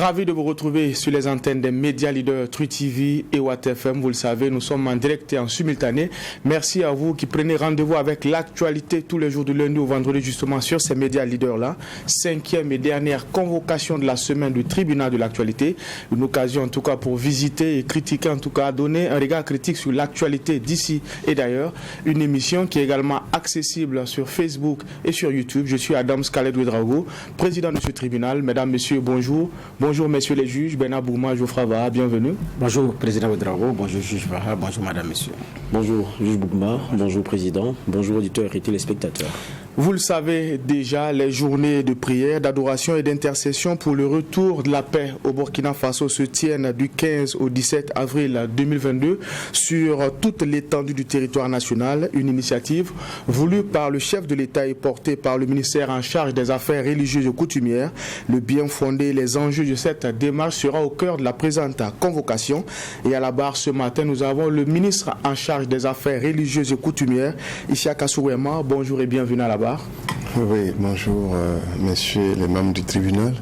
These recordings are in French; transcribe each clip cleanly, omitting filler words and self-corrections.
Ravi de vous retrouver sur les antennes des médias leaders Tru TV et Watt FM. Vous le savez, nous sommes en direct et en simultané. Merci à vous qui prenez rendez-vous avec l'actualité tous les jours du lundi au vendredi justement sur ces médias leaders-là. 5e et dernière convocation de la semaine du tribunal de l'actualité. Une occasion en tout cas pour visiter et critiquer, en tout cas donner un regard critique sur l'actualité d'ici et d'ailleurs. Une émission qui est également accessible sur Facebook et sur YouTube. Je suis Adam Scalet Ouedraogo, président de ce tribunal. Mesdames, messieurs, bonjour. Bonjour, messieurs les juges. Bernard Bourma, Geoffroy Vaha, bienvenue. Bonjour, président Ouedraogo. Bonjour, juge Vaha. Bonjour, madame, messieurs. Bonjour, juge Bourma. Bonjour, président. Bonjour, auditeurs et téléspectateurs. Vous le savez déjà, les journées de prière, d'adoration et d'intercession pour le retour de la paix au Burkina Faso se tiennent du 15 au 17 avril 2022 sur toute l'étendue du territoire national. Une initiative voulue par le chef de l'État et portée par le ministère en charge des affaires religieuses et coutumières. Le bien fondé et les enjeux de cette démarche sera au cœur de la présente convocation. Et à la barre ce matin, nous avons le ministre en charge des affaires religieuses et coutumières, Isiaka Souema. Bonjour et bienvenue à la barre. Oui, bonjour messieurs les membres du tribunal.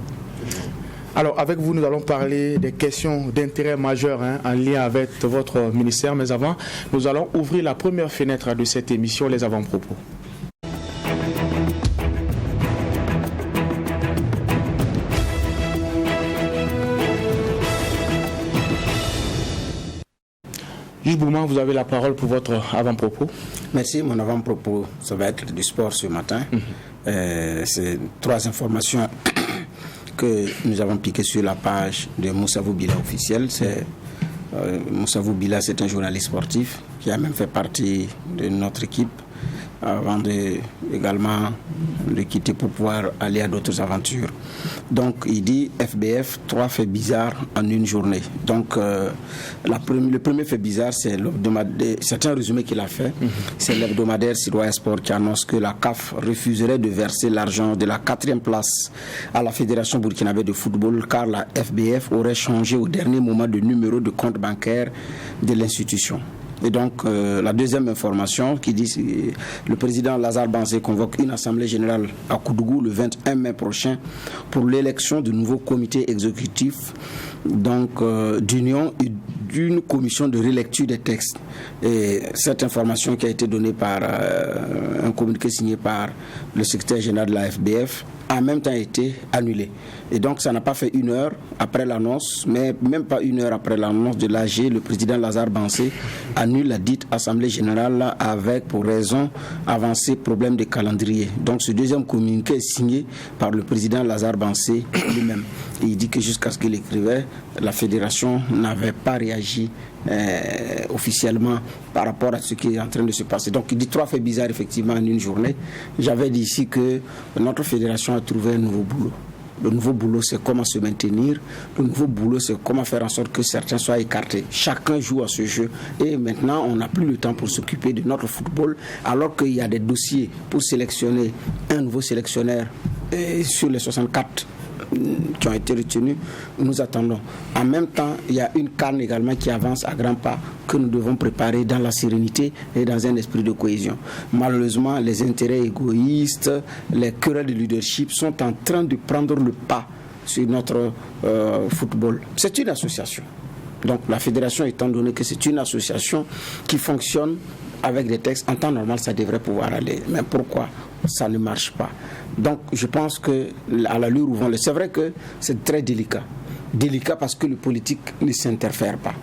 Alors avec vous, nous allons parler des questions d'intérêt majeur en lien avec votre ministère. Mais avant, nous allons ouvrir la première fenêtre de cette émission, les avant-propos. Juge Bourma, vous avez la parole pour votre avant-propos. Merci. Mon avant-propos, ça va être du sport ce matin. C'est 3 informations que nous avons piquées sur la page de Moussavou Bila officiel. Moussavou Bila, c'est un journaliste sportif qui a même fait partie de notre équipe avant également de quitter pour pouvoir aller à d'autres aventures. Donc il dit FBF, 3 faits bizarres en une journée. Donc le premier fait bizarre, c'est l'hebdomadaire, c'est un résumé qu'il a fait, c'est l'hebdomadaire Citoyen Sport qui annonce que la CAF refuserait de verser l'argent de la 4e place à la Fédération burkinabé de football car la FBF aurait changé au dernier moment de numéro de compte bancaire de l'institution. Et donc, la deuxième information qui dit le président Lazare Bansé convoque une assemblée générale à Koudougou le 21 mai prochain pour l'élection du nouveau comité exécutif d'union et d'une commission de relecture des textes. Et cette information qui a été donnée par un communiqué signé par le secrétaire général de la FBF a en même temps été annulée. Et donc ça n'a pas fait 1 heure après l'annonce, mais même pas 1 heure après l'annonce de l'AG, le président Lazare Bansé annule la dite assemblée générale avec pour raison avancée problème de calendrier. Donc ce deuxième communiqué est signé par le président Lazare Bansé lui-même. Et il dit que jusqu'à ce qu'il écrivait, la fédération n'avait pas réagi officiellement par rapport à ce qui est en train de se passer. Donc il dit 3 faits bizarres effectivement en une journée. J'avais dit ici que notre fédération a trouvé un nouveau boulot. Le nouveau boulot, c'est comment se maintenir. Le nouveau boulot, c'est comment faire en sorte que certains soient écartés. Chacun joue à ce jeu. Et maintenant, on n'a plus le temps pour s'occuper de notre football, alors qu'il y a des dossiers pour sélectionner un nouveau sélectionneur sur les 64 qui ont été retenus, nous attendons. En même temps, il y a une CAN également qui avance à grands pas que nous devons préparer dans la sérénité et dans un esprit de cohésion. Malheureusement, les intérêts égoïstes, les querelles de leadership sont en train de prendre le pas sur notre football. C'est une association. Donc la fédération, étant donné que c'est une association qui fonctionne avec des textes, en temps normal, ça devrait pouvoir aller. Mais pourquoi ça ne marche pas? Donc je pense que à l'allure où vont c'est vrai que c'est très délicat. Délicat parce que le politique ne s'interfère pas.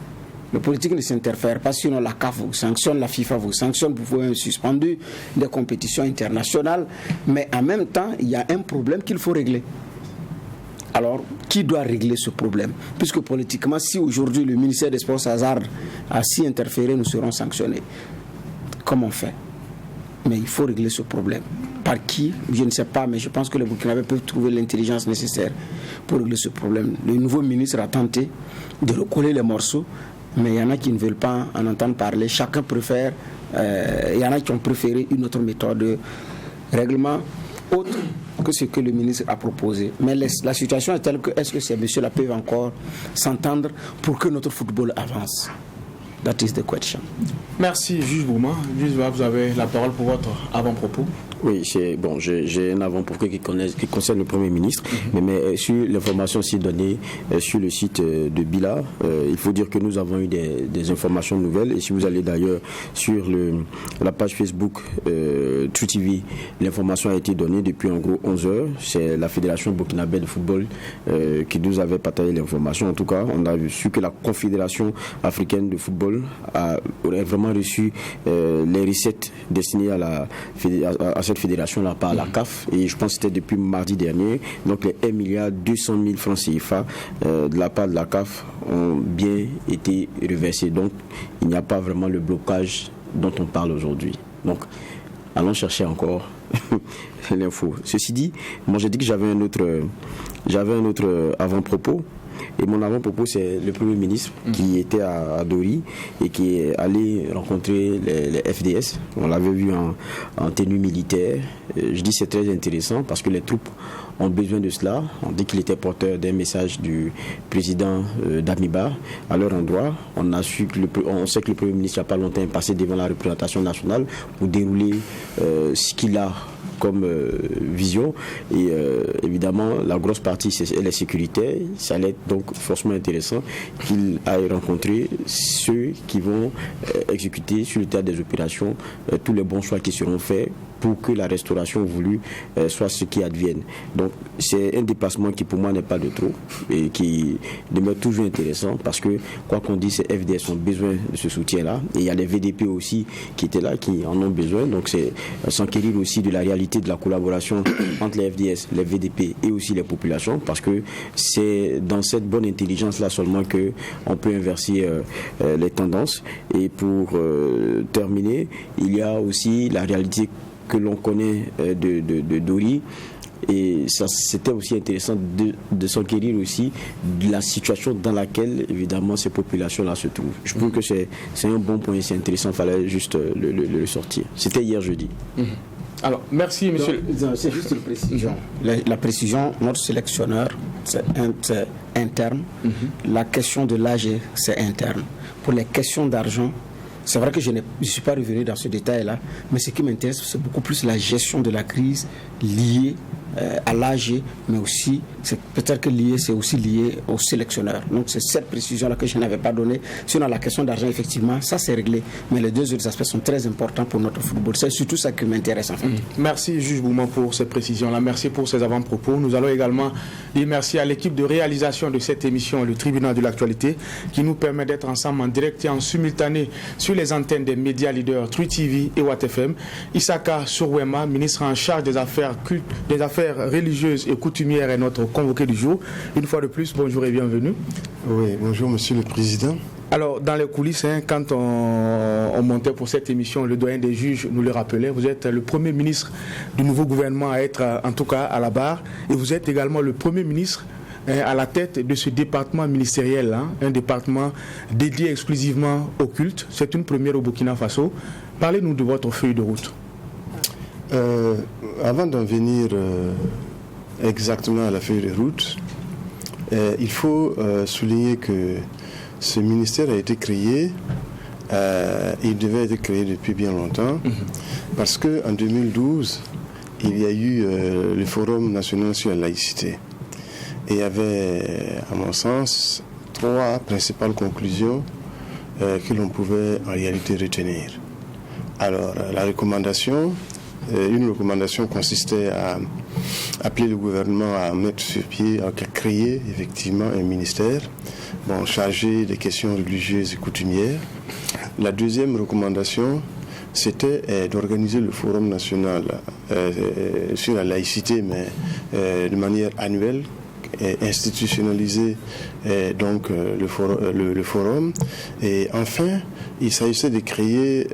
Le politique ne s'interfère pas, sinon la CAF vous sanctionne, la FIFA vous sanctionne, vous pouvez suspendre des compétitions internationales. Mais en même temps, il y a un problème qu'il faut régler. Alors, qui doit régler ce problème? Puisque politiquement, si aujourd'hui le ministère des Sports hasarde à s'y interférer, nous serons sanctionnés. Comment on fait? Mais il faut régler ce problème. Par qui? Je ne sais pas, mais je pense que les Burkinabés peuvent trouver l'intelligence nécessaire pour régler ce problème. Le nouveau ministre a tenté de recoller les morceaux, mais il y en a qui ne veulent pas en entendre parler. Chacun préfère, il y en a qui ont préféré une autre méthode de règlement autre que ce que le ministre a proposé. Mais la situation est telle que est-ce que ces messieurs-là peuvent encore s'entendre pour que notre football avance? That is the question. Merci, juge Bourma. Juge, vous avez la parole pour votre avant-propos. Oui, j'ai un avant-propos qui concerne le Premier ministre, mais sur l'information aussi donnée sur le site de Bila, il faut dire que nous avons eu des informations nouvelles, et si vous allez d'ailleurs sur la page Facebook True TV, l'information a été donnée depuis en gros 11 heures. C'est la Fédération burkinabé de football qui nous avait partagé l'information. En tout cas, on a su que la Confédération africaine de football aurait vraiment reçu les recettes destinées à cette fédération-là par la CAF, et je pense que c'était depuis mardi dernier. Donc les 1,2 milliard francs CFA de la part de la CAF ont bien été reversés. Donc il n'y a pas vraiment le blocage dont on parle aujourd'hui. Donc allons chercher encore l'info. Ceci dit, moi j'ai dit que j'avais un autre avant-propos. Et mon avant-propos, c'est le Premier ministre qui était à Dori et qui est allé rencontrer les FDS. On l'avait vu en tenue militaire. Je dis c'est très intéressant parce que les troupes ont besoin de cela. On dit qu'il était porteur d'un message du président d'Amiba à leur endroit. On sait que le Premier ministre, il n'y a pas longtemps, est passé devant la représentation nationale pour dérouler ce qu'il a comme vision, et évidemment la grosse partie c'est la sécurité. Ça allait être donc forcément intéressant qu'il aille rencontrer ceux qui vont exécuter sur le théâtre des opérations tous les bons choix qui seront faits pour que la restauration voulue soit ce qui advienne. Donc c'est un déplacement qui pour moi n'est pas de trop et qui demeure toujours intéressant parce que quoi qu'on dise, ces FDS ont besoin de ce soutien-là, et il y a les VDP aussi qui étaient là, qui en ont besoin. Donc c'est s'enquérir aussi de la réalité de la collaboration entre les FDS, les VDP et aussi les populations, parce que c'est dans cette bonne intelligence-là seulement qu'on peut inverser les tendances. Et pour terminer, il y a aussi la réalité que l'on connaît de Dori, et ça c'était aussi intéressant de s'enquérir aussi de la situation dans laquelle évidemment ces populations-là se trouvent. Je trouve que c'est un bon point, c'est intéressant, il fallait juste le sortir. C'était hier jeudi. Alors, merci monsieur. C'est juste une précision. La précision, notre sélectionneur, c'est interne. La question de l'âge, c'est interne. Pour les questions d'argent, c'est vrai que je ne suis pas revenu dans ce détail-là, mais ce qui m'intéresse, c'est beaucoup plus la gestion de la crise liée à l'AG, mais aussi, peut-être que c'est aussi lié au sélectionneur. Donc c'est cette précision-là que je n'avais pas donnée. Sinon, la question d'argent, effectivement, ça c'est réglé. Mais les deux autres aspects sont très importants pour notre football. C'est surtout ça qui m'intéresse en fait. Merci Juge Bouma pour ces précisions-là. Merci pour ces avant-propos. Nous allons également dire merci à l'équipe de réalisation de cette émission, le Tribunal de l'actualité, qui nous permet d'être ensemble en direct et en simultané sur les antennes des médias leaders True TV et Watt FM. Isaka Surwema, ministre en charge des affaires religieuses et coutumières, est notre convoqué du jour. Une fois de plus, bonjour et bienvenue. Oui, bonjour Monsieur le Président. Alors, dans les coulisses, quand on montait pour cette émission, le doyen des juges nous le rappelait, vous êtes le premier ministre du nouveau gouvernement à être, en tout cas, à la barre, et vous êtes également le premier ministre à la tête de ce département ministériel, un département dédié exclusivement au culte. C'est une première au Burkina Faso. Parlez-nous de votre feuille de route. Avant d'en venir exactement à la feuille de route, il faut souligner que ce ministère a été créé, il devait être créé depuis bien longtemps, parce qu'en 2012, il y a eu le Forum national sur la laïcité. Et il y avait, à mon sens, 3 principales conclusions que l'on pouvait en réalité retenir. Alors, une recommandation consistait à appeler le gouvernement à mettre sur pied, à créer effectivement un ministère chargé des questions religieuses et coutumières. La deuxième recommandation, c'était d'organiser le Forum national sur la laïcité, mais de manière annuelle, institutionnaliser donc le forum. Et enfin, il s'agissait de créer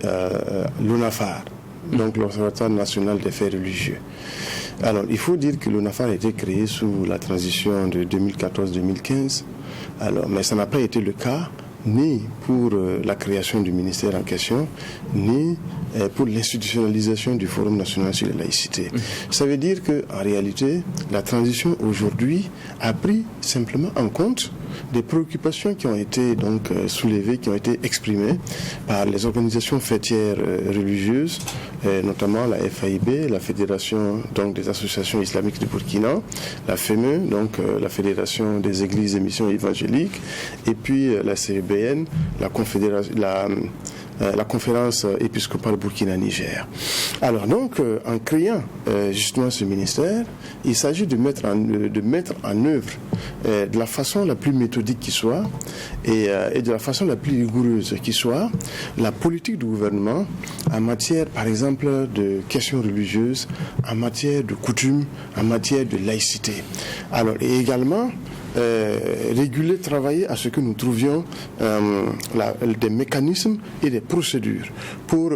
l'ONAFAR, donc l'Observatoire national des faits religieux. Alors, il faut dire que l'ONAFAR a été créé sous la transition de 2014-2015, mais ça n'a pas été le cas ni pour la création du ministère en question, ni pour l'institutionnalisation du Forum national sur la laïcité. Ça veut dire qu'en réalité, la transition aujourd'hui a pris simplement en compte des préoccupations qui ont été donc soulevées, qui ont été exprimées par les organisations fêtières religieuses, notamment la FAIB, la Fédération donc des associations islamiques du Burkina, la FEME, donc la Fédération des églises et missions évangéliques, et puis la CEBN, la conférence épiscopale Burkina-Niger. Alors donc, en créant justement ce ministère, il s'agit de mettre en œuvre de la façon la plus méthodique qui soit et de la façon la plus rigoureuse qui soit la politique du gouvernement en matière, par exemple, de questions religieuses, en matière de coutumes, en matière de laïcité. Alors, et également, réguler, travailler à ce que nous trouvions des mécanismes et des procédures pour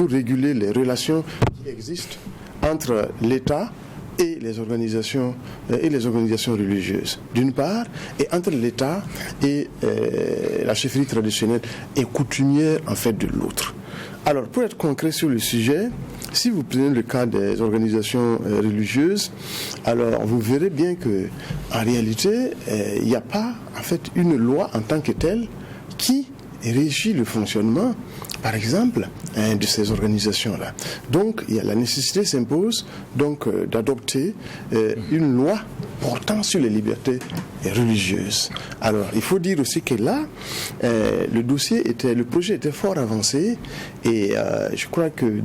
réguler les relations qui existent entre l'État et les organisations religieuses, d'une part, et entre l'État et la chefferie traditionnelle et coutumière, en fait, de l'autre. Alors, pour être concret sur le sujet, si vous prenez le cas des organisations religieuses, alors vous verrez bien que, en réalité, il n'y a pas, en fait, une loi en tant que telle qui régit le fonctionnement, par exemple, de ces organisations-là. Donc, la nécessité s'impose donc d'adopter une loi portant sur les libertés religieuses. Alors, il faut dire aussi que là, le projet était fort avancé et je crois que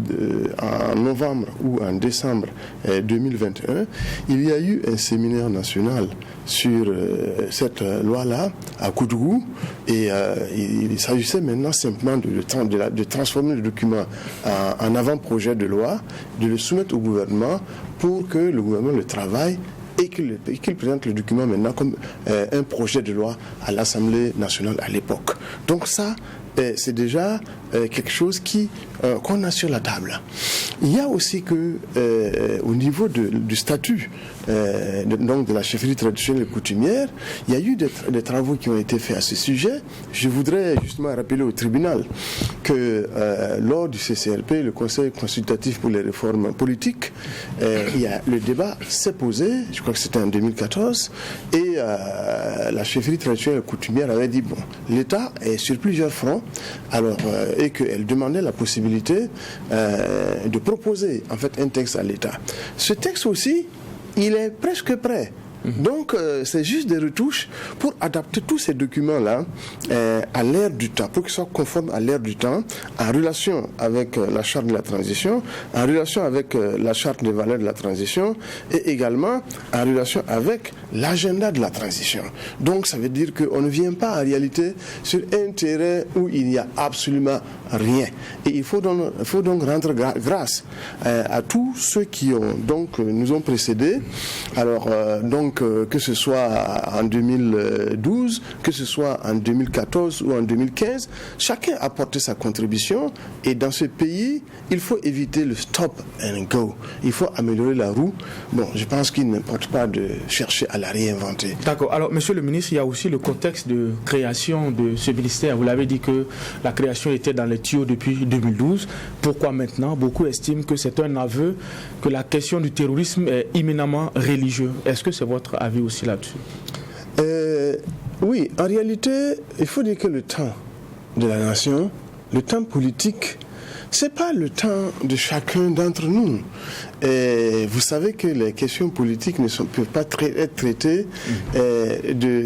en novembre ou en décembre 2021, il y a eu un séminaire national sur cette loi-là à Koudougou et il s'agissait maintenant simplement de transformer le document en avant-projet de loi, de le soumettre au gouvernement pour que le gouvernement le travaille et qu'il présente le document maintenant comme un projet de loi à l'Assemblée nationale à l'époque. Donc ça, c'est déjà quelque chose qu'on a sur la table. Il y a aussi que au niveau du statut donc de la chefferie traditionnelle et coutumière, il y a eu des travaux qui ont été faits à ce sujet. Je voudrais justement rappeler au tribunal que lors du CCRP, le Conseil consultatif pour les réformes politiques, le débat s'est posé, je crois que c'était en 2014, et la chefferie traditionnelle et coutumière avait dit, bon, l'État est sur plusieurs fronts, alors, et qu'elle demandait la possibilité de proposer en fait un texte à l'État. Ce texte aussi, il est presque prêt. Donc, c'est juste des retouches pour adapter tous ces documents-là à l'ère du temps, pour qu'ils soient conformes à l'ère du temps, en relation avec la charte de la transition, en relation avec la charte des valeurs de la transition, et également en relation avec l'agenda de la transition. Donc, ça veut dire qu'on ne vient pas en réalité sur un terrain où il n'y a absolument rien. Et il faut donc rendre grâce à tous ceux qui nous ont précédés. Alors, que ce soit en 2012, que ce soit en 2014 ou en 2015, chacun a apporté sa contribution et dans ce pays, il faut éviter le stop and go. Il faut améliorer la roue. Bon, je pense qu'il n'importe pas de chercher à la réinventer. D'accord. Alors, monsieur le ministre, il y a aussi le contexte de création de ce ministère. Vous l'avez dit que la création était dans les tuyaux depuis 2012. Pourquoi maintenant? Beaucoup estiment que c'est un aveu que la question du terrorisme est éminemment religieux. Est-ce que c'est votre avis aussi là-dessus? Oui, en réalité, il faut dire que le temps de la nation, le temps politique, c'est pas le temps de chacun d'entre nous. Et vous savez que les questions politiques peuvent pas être traitées.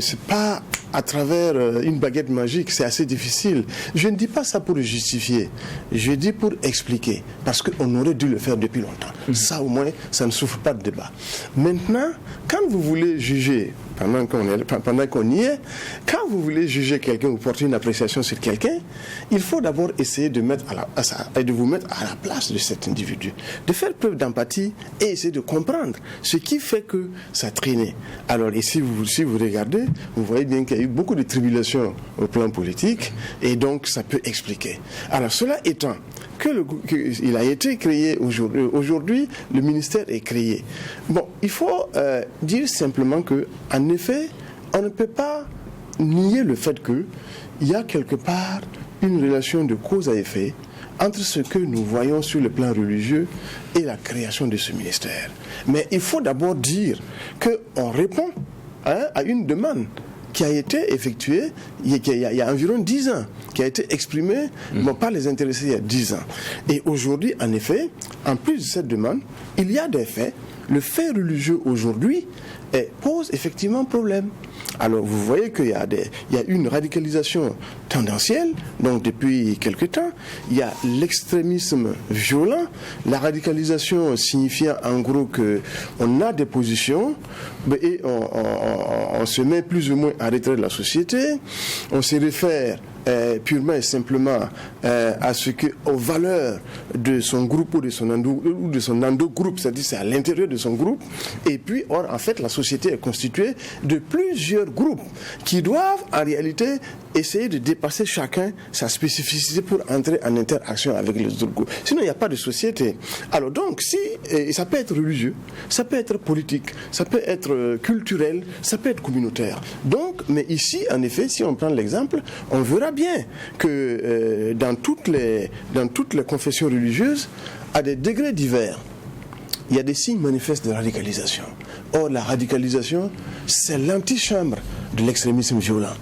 C'est pas à travers une baguette magique, c'est assez difficile. Je ne dis pas ça pour le justifier, je dis pour expliquer, parce qu'on aurait dû le faire depuis longtemps. Ça au moins, ça ne souffre pas de débat. Maintenant, quand vous voulez juger, pendant qu'on y est, quand vous voulez juger quelqu'un ou porter une appréciation sur quelqu'un, il faut d'abord essayer de vous mettre à la place de cet individu, de faire preuve d'empathie et essayer de comprendre ce qui fait que ça traînait. Alors, et si vous regardez, vous voyez bien qu'il y a eu beaucoup de tribulations au plan politique et donc ça peut expliquer. Alors, cela étant, qu'il a été créé aujourd'hui, le ministère est créé. Bon, il faut dire simplement que, en effet, on ne peut pas nier le fait qu'il y a quelque part une relation de cause à effet entre ce que nous voyons sur le plan religieux et la création de ce ministère. Mais il faut d'abord dire qu'on répond à une demande qui a été effectué il y a environ 10 ans, qui a été exprimé par les intéressés il y a 10 ans. Et aujourd'hui, en effet, en plus de cette demande, il y a des faits. Le fait religieux aujourd'hui pose effectivement problème. Alors vous voyez qu'il y a une radicalisation tendancielle, donc depuis quelque temps, il y a l'extrémisme violent, la radicalisation signifiant en gros qu'on a des positions et on se met plus ou moins en retrait de la société, on se réfère purement et simplement aux valeurs de son groupe ou de son endogroupe, c'est-à-dire c'est à l'intérieur de son groupe. Et puis, en fait, la société est constituée de plusieurs groupes qui doivent en réalité essayer de dépasser chacun sa spécificité pour entrer en interaction avec les autres groupes. Sinon, il n'y a pas de société. Alors donc, ça peut être religieux, ça peut être politique, ça peut être culturel, ça peut être communautaire. Donc, mais ici, en effet, si on prend l'exemple, on verra bien que dans toutes les confessions religieuses, à des degrés divers, il y a des signes manifestes de radicalisation. Or, la radicalisation, c'est l'antichambre de l'extrémisme violent.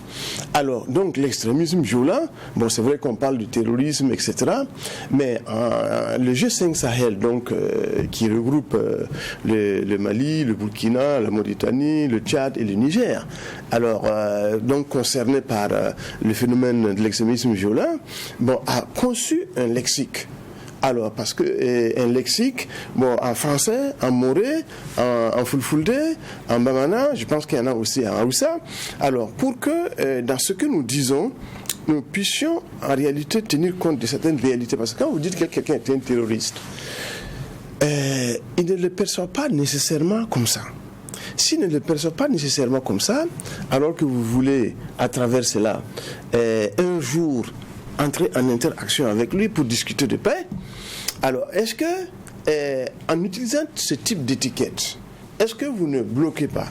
Alors, donc, l'extrémisme violent, bon, c'est vrai qu'on parle du terrorisme, etc., mais le G5 Sahel, donc, qui regroupe le Mali, le Burkina, la Mauritanie, le Tchad et le Niger, alors, donc, concernés par le phénomène de l'extrémisme violent, bon, a conçu un lexique. Alors, parce que un lexique, bon, en français, en moré, en fulfulde, en bamana, je pense qu'il y en a aussi en Hausa. Alors, pour que dans ce que nous disons, nous puissions en réalité tenir compte de certaines réalités. Parce que quand vous dites que quelqu'un est un terroriste, il ne le perçoit pas nécessairement comme ça. S'il ne le perçoit pas nécessairement comme ça, alors que vous voulez, à travers cela, un jour, entrer en interaction avec lui pour discuter de paix, alors est-ce que, en utilisant ce type d'étiquette, est-ce que vous ne bloquez pas?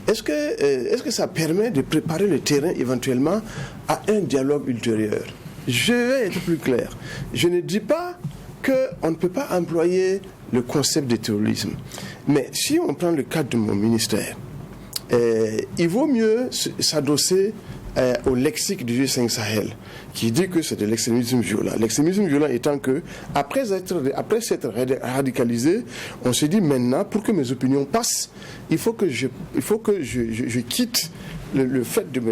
Est-ce que ça permet de préparer le terrain éventuellement à un dialogue ultérieur? Je vais être plus clair. Je ne dis pas qu'on ne peut pas employer le concept de terrorisme. Mais si on prend le cadre de mon ministère, il vaut mieux s'adosser au lexique du G5 Sahel, qui dit que c'est de l'extrémisme violent. L'extrémisme violent étant que, après s'être radicalisé, on se dit maintenant, pour que mes opinions passent, il faut que je quitte le fait de me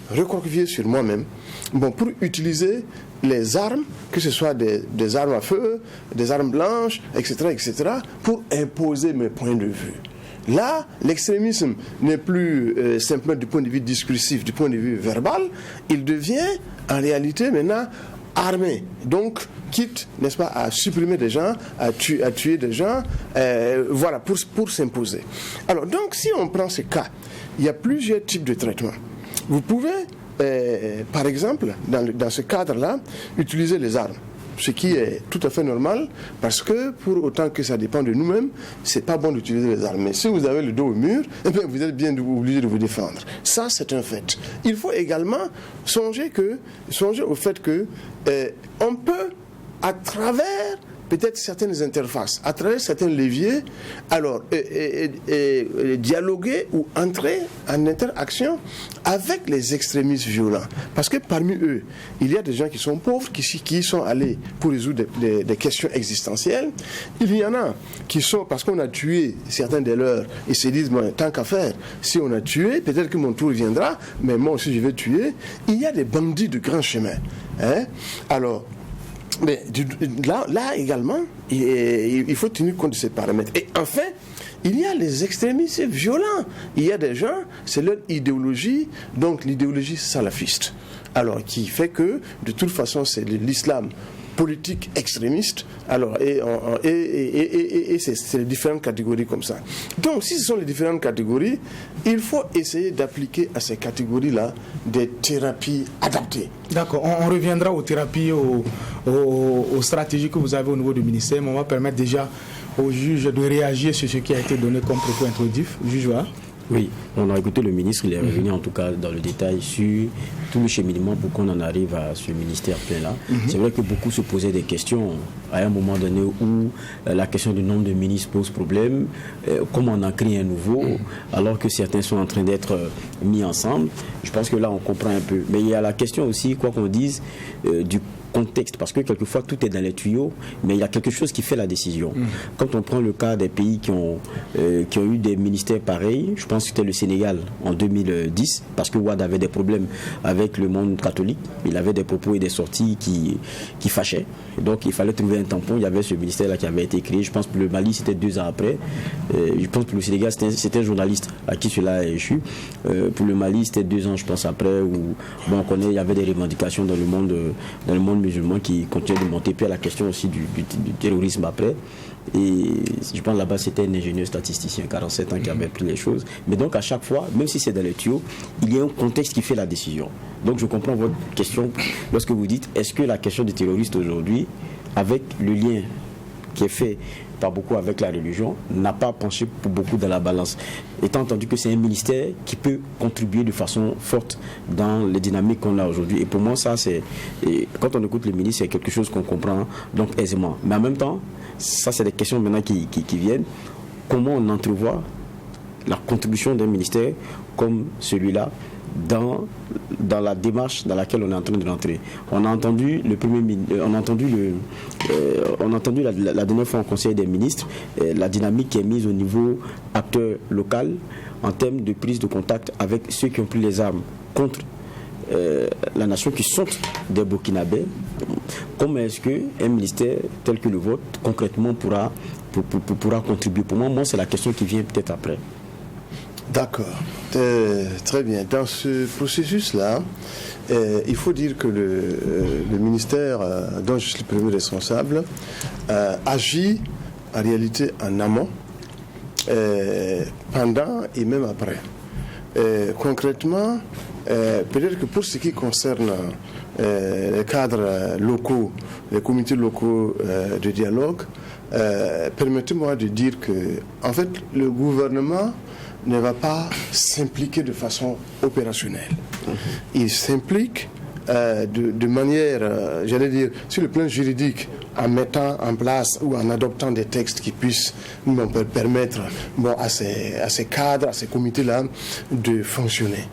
recroqueviller sur moi-même, bon, pour utiliser les armes, que ce soit des armes à feu, des armes blanches, etc., pour imposer mes points de vue. Là, l'extrémisme n'est plus simplement du point de vue discursif, du point de vue verbal, il devient en réalité maintenant armé. Donc, quitte, n'est-ce pas, à supprimer des gens, à tuer des gens, voilà, pour s'imposer. Alors, donc, si on prend ce cas, il y a plusieurs types de traitements. Vous pouvez, par exemple, dans ce cadre-là, utiliser les armes. Ce qui est tout à fait normal, parce que pour autant que ça dépend de nous-mêmes, c'est pas bon d'utiliser les armes. Mais si vous avez le dos au mur, eh bien, vous êtes bien obligé de vous défendre. Ça, c'est un fait. Il faut également songer au fait que on peut, à travers peut-être certaines interfaces, à travers certains leviers, alors dialoguer ou entrer en interaction avec les extrémistes violents. Parce que parmi eux, il y a des gens qui sont pauvres, qui sont allés pour résoudre des questions existentielles. Il y en a qui sont, parce qu'on a tué certains de leurs, ils se disent, bon, tant qu'à faire, si on a tué, peut-être que mon tour viendra, mais moi aussi je vais tuer. Il y a des bandits de grand chemin. Hein? Alors, mais là également, il faut tenir compte de ces paramètres. Et enfin, il y a les extrémistes violents. Il y a des gens, c'est leur idéologie, donc l'idéologie salafiste. Alors, qui fait que, de toute façon, c'est l'islam politique extrémiste. Alors, et c'est les différentes catégories comme ça. Donc, si ce sont les différentes catégories, il faut essayer d'appliquer à ces catégories-là des thérapies adaptées. D'accord, on reviendra aux thérapies, aux stratégies que vous avez au niveau du ministère, mais on va permettre déjà au juge de réagir sur ce qui a été donné comme propos introductif. Juge, voilà. Oui, on a écouté le ministre, il est revenu en tout cas dans le détail sur tout le cheminement pour qu'on en arrive à ce ministère plein-là. C'est vrai que beaucoup se posaient des questions à un moment donné où la question du nombre de ministres pose problème, comment on en crée un nouveau, alors que certains sont en train d'être mis ensemble. Je pense que là, on comprend un peu. Mais il y a la question aussi, quoi qu'on dise, du contexte, parce que quelquefois tout est dans les tuyaux, mais il y a quelque chose qui fait la décision. Quand on prend le cas des pays qui ont eu des ministères pareils, je pense que c'était le Sénégal en 2010, parce que Wade avait des problèmes avec le monde catholique, il avait des propos et des sorties qui fâchaient, et donc il fallait trouver un tampon. Il y avait ce ministère-là qui avait été créé. Je pense que le Mali c'était 2 ans après, je pense que le Sénégal c'était un journaliste à qui cela a échu, pour le Mali c'était 2 ans je pense après, où bon, on connaît, il y avait des revendications dans le monde musulmans qui continuaient de monter, puis à la question aussi du terrorisme après. Et je pense là-bas c'était un ingénieur statisticien 47 ans qui avait pris les choses. Mais donc à chaque fois, même si c'est dans les tuyaux, il y a un contexte qui fait la décision. Donc je comprends votre question lorsque vous dites, est-ce que la question des terroristes aujourd'hui, avec le lien qui est fait par beaucoup avec la religion, n'a pas penché pour beaucoup dans la balance, étant entendu que c'est un ministère qui peut contribuer de façon forte dans les dynamiques qu'on a aujourd'hui. Et pour moi, ça, quand on écoute le ministre, c'est quelque chose qu'on comprend donc aisément. Mais en même temps, ça, c'est des questions maintenant qui viennent. Comment on entrevoit la contribution d'un ministère comme celui-là dans la démarche dans laquelle on est en train de rentrer. On a entendu le premier ministre, on a entendu la dernière fois au Conseil des ministres la dynamique qui est mise au niveau acteur local en termes de prise de contact avec ceux qui ont pris les armes contre la nation, qui sont des Burkinabés. Comment est-ce qu'un ministère tel que le vôtre concrètement pourra contribuer? Pour moi, c'est la question qui vient peut-être après. D'accord, très bien. Dans ce processus-là, il faut dire que le ministère dont je suis le premier responsable agit en réalité en amont, pendant et même après. Concrètement, peut-être que pour ce qui concerne les cadres locaux, les comités locaux de dialogue, permettez-moi de dire que, en fait, le gouvernement ne va pas s'impliquer de façon opérationnelle. Il s'implique de manière, j'allais dire, sur le plan juridique, en mettant en place ou en adoptant des textes qui puissent permettre à ces cadres, à ces comités-là de fonctionner.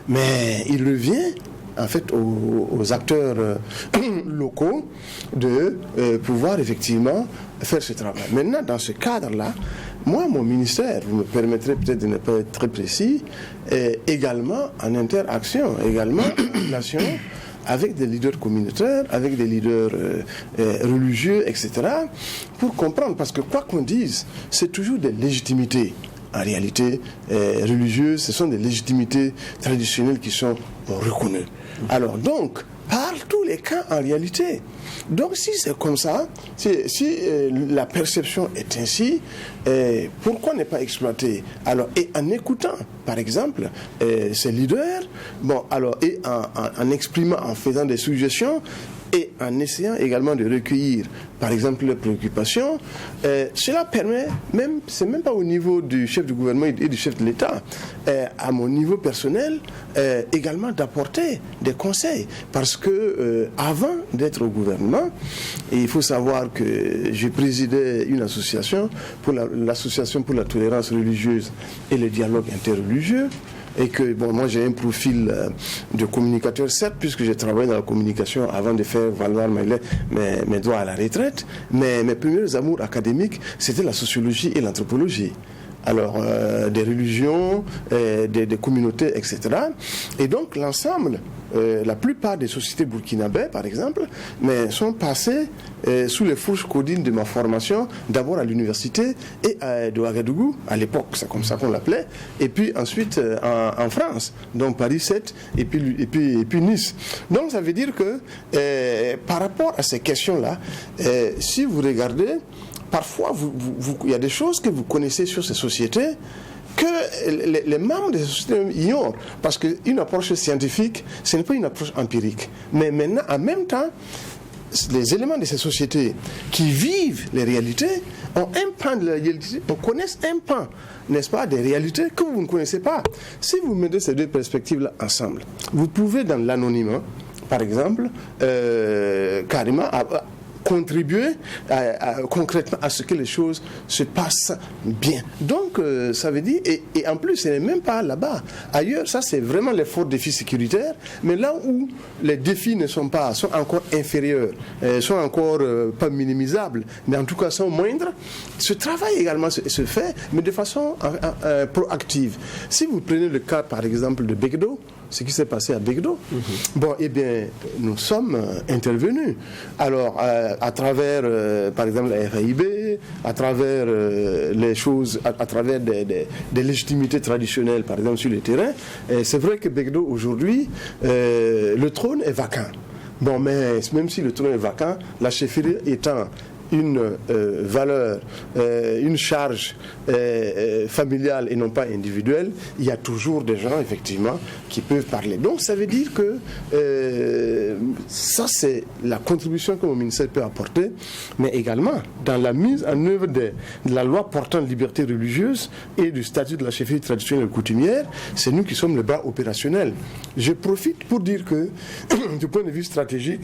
Mais il revient en fait aux acteurs locaux de pouvoir effectivement faire ce travail. Maintenant, dans ce cadre-là, moi, mon ministère, vous me permettrez peut-être de ne pas être très précis, est également en interaction, également en relation avec des leaders communautaires, avec des leaders religieux, etc., pour comprendre, parce que quoi qu'on dise, c'est toujours des légitimités. En réalité, religieuses, ce sont des légitimités traditionnelles qui sont reconnues. Alors donc, par tous les cas en réalité. Donc si c'est comme ça, si la perception est ainsi, pourquoi ne pas exploiter? Alors, et en écoutant, par exemple, ces leaders, et en exprimant, en faisant des suggestions, et en essayant également de recueillir, par exemple, leurs préoccupations, cela permet, c'est même pas au niveau du chef du gouvernement et du chef de l'État, à mon niveau personnel, également d'apporter des conseils. Parce que avant d'être au gouvernement, il faut savoir que j'ai présidé une association, l'association pour la tolérance religieuse et le dialogue interreligieux. Et que, moi j'ai un profil de communicateur, certes, puisque j'ai travaillé dans la communication avant de faire valoir mes droits à la retraite, mais mes premiers amours académiques, c'était la sociologie et l'anthropologie. Alors, des religions, des communautés, etc. Et donc, l'ensemble, la plupart des sociétés burkinabées, par exemple, sont passées sous les fourches codines de ma formation, d'abord à l'université et de Ouagadougou, à l'époque, c'est comme ça qu'on l'appelait, et puis ensuite en France, donc Paris 7, et puis Nice. Donc, ça veut dire que, par rapport à ces questions-là, si vous regardez, parfois, il y a des choses que vous connaissez sur ces sociétés que les membres des sociétés ignorent. Parce qu'une approche scientifique, ce n'est pas une approche empirique. Mais maintenant, en même temps, les éléments de ces sociétés qui vivent les réalités ont un pan de la réalité, on connaît un pan n'est-ce pas, des réalités que vous ne connaissez pas. Si vous mettez ces deux perspectives-là ensemble, vous pouvez, dans l'anonymat, par exemple, carrément contribuer concrètement à ce que les choses se passent bien. Donc, ça veut dire, et en plus, ce n'est même pas là-bas. Ailleurs, ça, c'est vraiment les forts défis sécuritaires, mais là où les défis ne sont pas, sont encore inférieurs, sont encore pas minimisables, mais en tout cas sont moindres, ce travail également se fait, mais de façon proactive. Si vous prenez le cas, par exemple, de Begdo, ce qui s'est passé à Begdo, bon, eh bien, nous sommes intervenus. Alors, à travers, par exemple, la FAIB, à travers les choses, à travers des légitimités traditionnelles, par exemple, sur le terrain, c'est vrai que Begdo, aujourd'hui, le trône est vacant. Bon, mais même si le trône est vacant, la chefferie étant une valeur, une charge familiale et non pas individuelle, il y a toujours des gens, effectivement, qui peuvent parler. Donc, ça veut dire que ça, c'est la contribution que mon ministère peut apporter, mais également dans la mise en œuvre de la loi portant liberté religieuse et du statut de la chefferie traditionnelle coutumière, c'est nous qui sommes le bras opérationnel. Je profite pour dire que, du point de vue stratégique,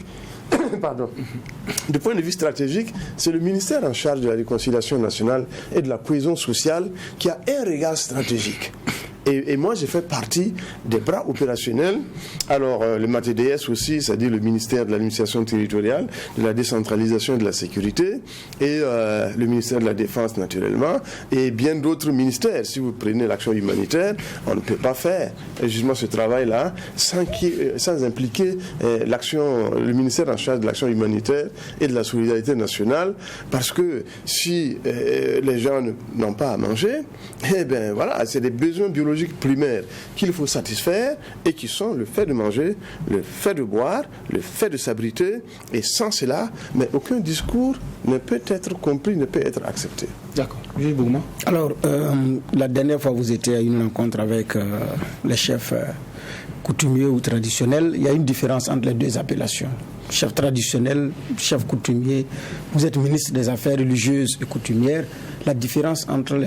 du point de vue stratégique, c'est le ministère en charge de la réconciliation nationale et de la cohésion sociale qui a un regard stratégique. Et moi, j'ai fait partie des bras opérationnels. Alors, le MATDS aussi, c'est-à-dire le ministère de l'administration territoriale, de la décentralisation et de la sécurité, et le ministère de la Défense, naturellement, et bien d'autres ministères. Si vous prenez l'action humanitaire, on ne peut pas faire justement ce travail-là sans impliquer le ministère en charge de l'action humanitaire et de la solidarité nationale, parce que si les gens n'ont pas à manger, eh bien voilà, c'est des besoins biologiques primaires qu'il faut satisfaire et qui sont le fait de manger, le fait de boire, le fait de s'abriter, et sans cela, mais aucun discours ne peut être compris, ne peut être accepté. D'accord. Jules Bougma. Alors, la dernière fois, vous étiez à une rencontre avec les chefs coutumiers ou traditionnels. Il y a une différence entre les deux appellations. Chef traditionnel, chef coutumier. Vous êtes ministre des Affaires religieuses et coutumières. La différence entre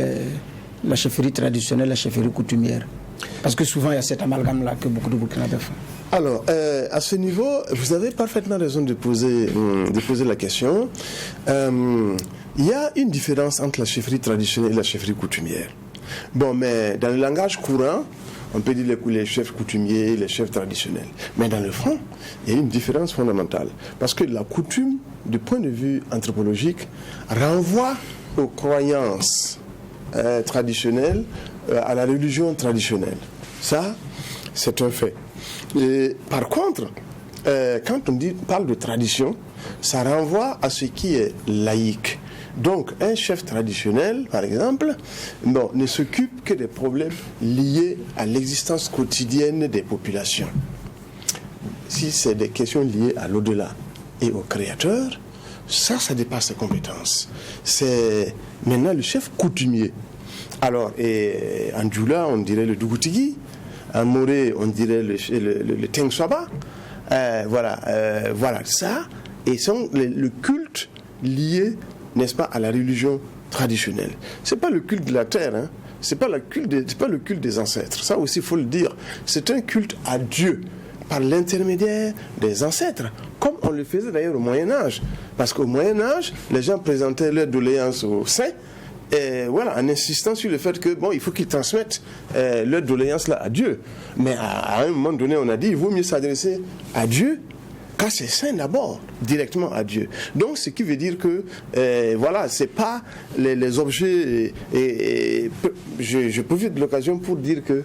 la chefferie traditionnelle et la chefferie coutumière. Parce que souvent, il y a cet amalgame-là que beaucoup de Burkinabés font. Alors, à ce niveau, vous avez parfaitement raison de poser la question. Il y a une différence entre la chefferie traditionnelle et la chefferie coutumière. Bon, mais dans le langage courant, on peut dire les chefs coutumiers, les chefs traditionnels. Mais dans le fond, il y a une différence fondamentale. Parce que la coutume, du point de vue anthropologique, renvoie aux croyances traditionnelles, à la religion traditionnelle. Ça, c'est un fait. Et, par contre, quand on parle de tradition, ça renvoie à ce qui est laïque. Donc, un chef traditionnel, par exemple, ne s'occupe que des problèmes liés à l'existence quotidienne des populations. Si c'est des questions liées à l'au-delà et au créateur, ça dépasse ses compétences. C'est maintenant le chef coutumier. Alors, en Djoula, on dirait le Dougoutigui. En Moré, on dirait le Tengswaba. Voilà, ça. Et sont le culte lié, n'est-ce pas, à la religion traditionnelle. C'est pas le culte de la terre, hein. C'est pas le culte des ancêtres. Ça aussi, il faut le dire. C'est un culte à Dieu par l'intermédiaire des ancêtres, comme on le faisait d'ailleurs au Moyen-Âge. Parce qu'au Moyen-Âge, les gens présentaient leur doléance aux saints, et voilà, en insistant sur le fait que, il faut qu'ils transmettent leur doléance là à Dieu. Mais à un moment donné, on a dit, il vaut mieux s'adresser à Dieu qu'à ses saints d'abord, directement à Dieu. Donc, ce qui veut dire que, c'est pas les objets, je profite de l'occasion pour dire que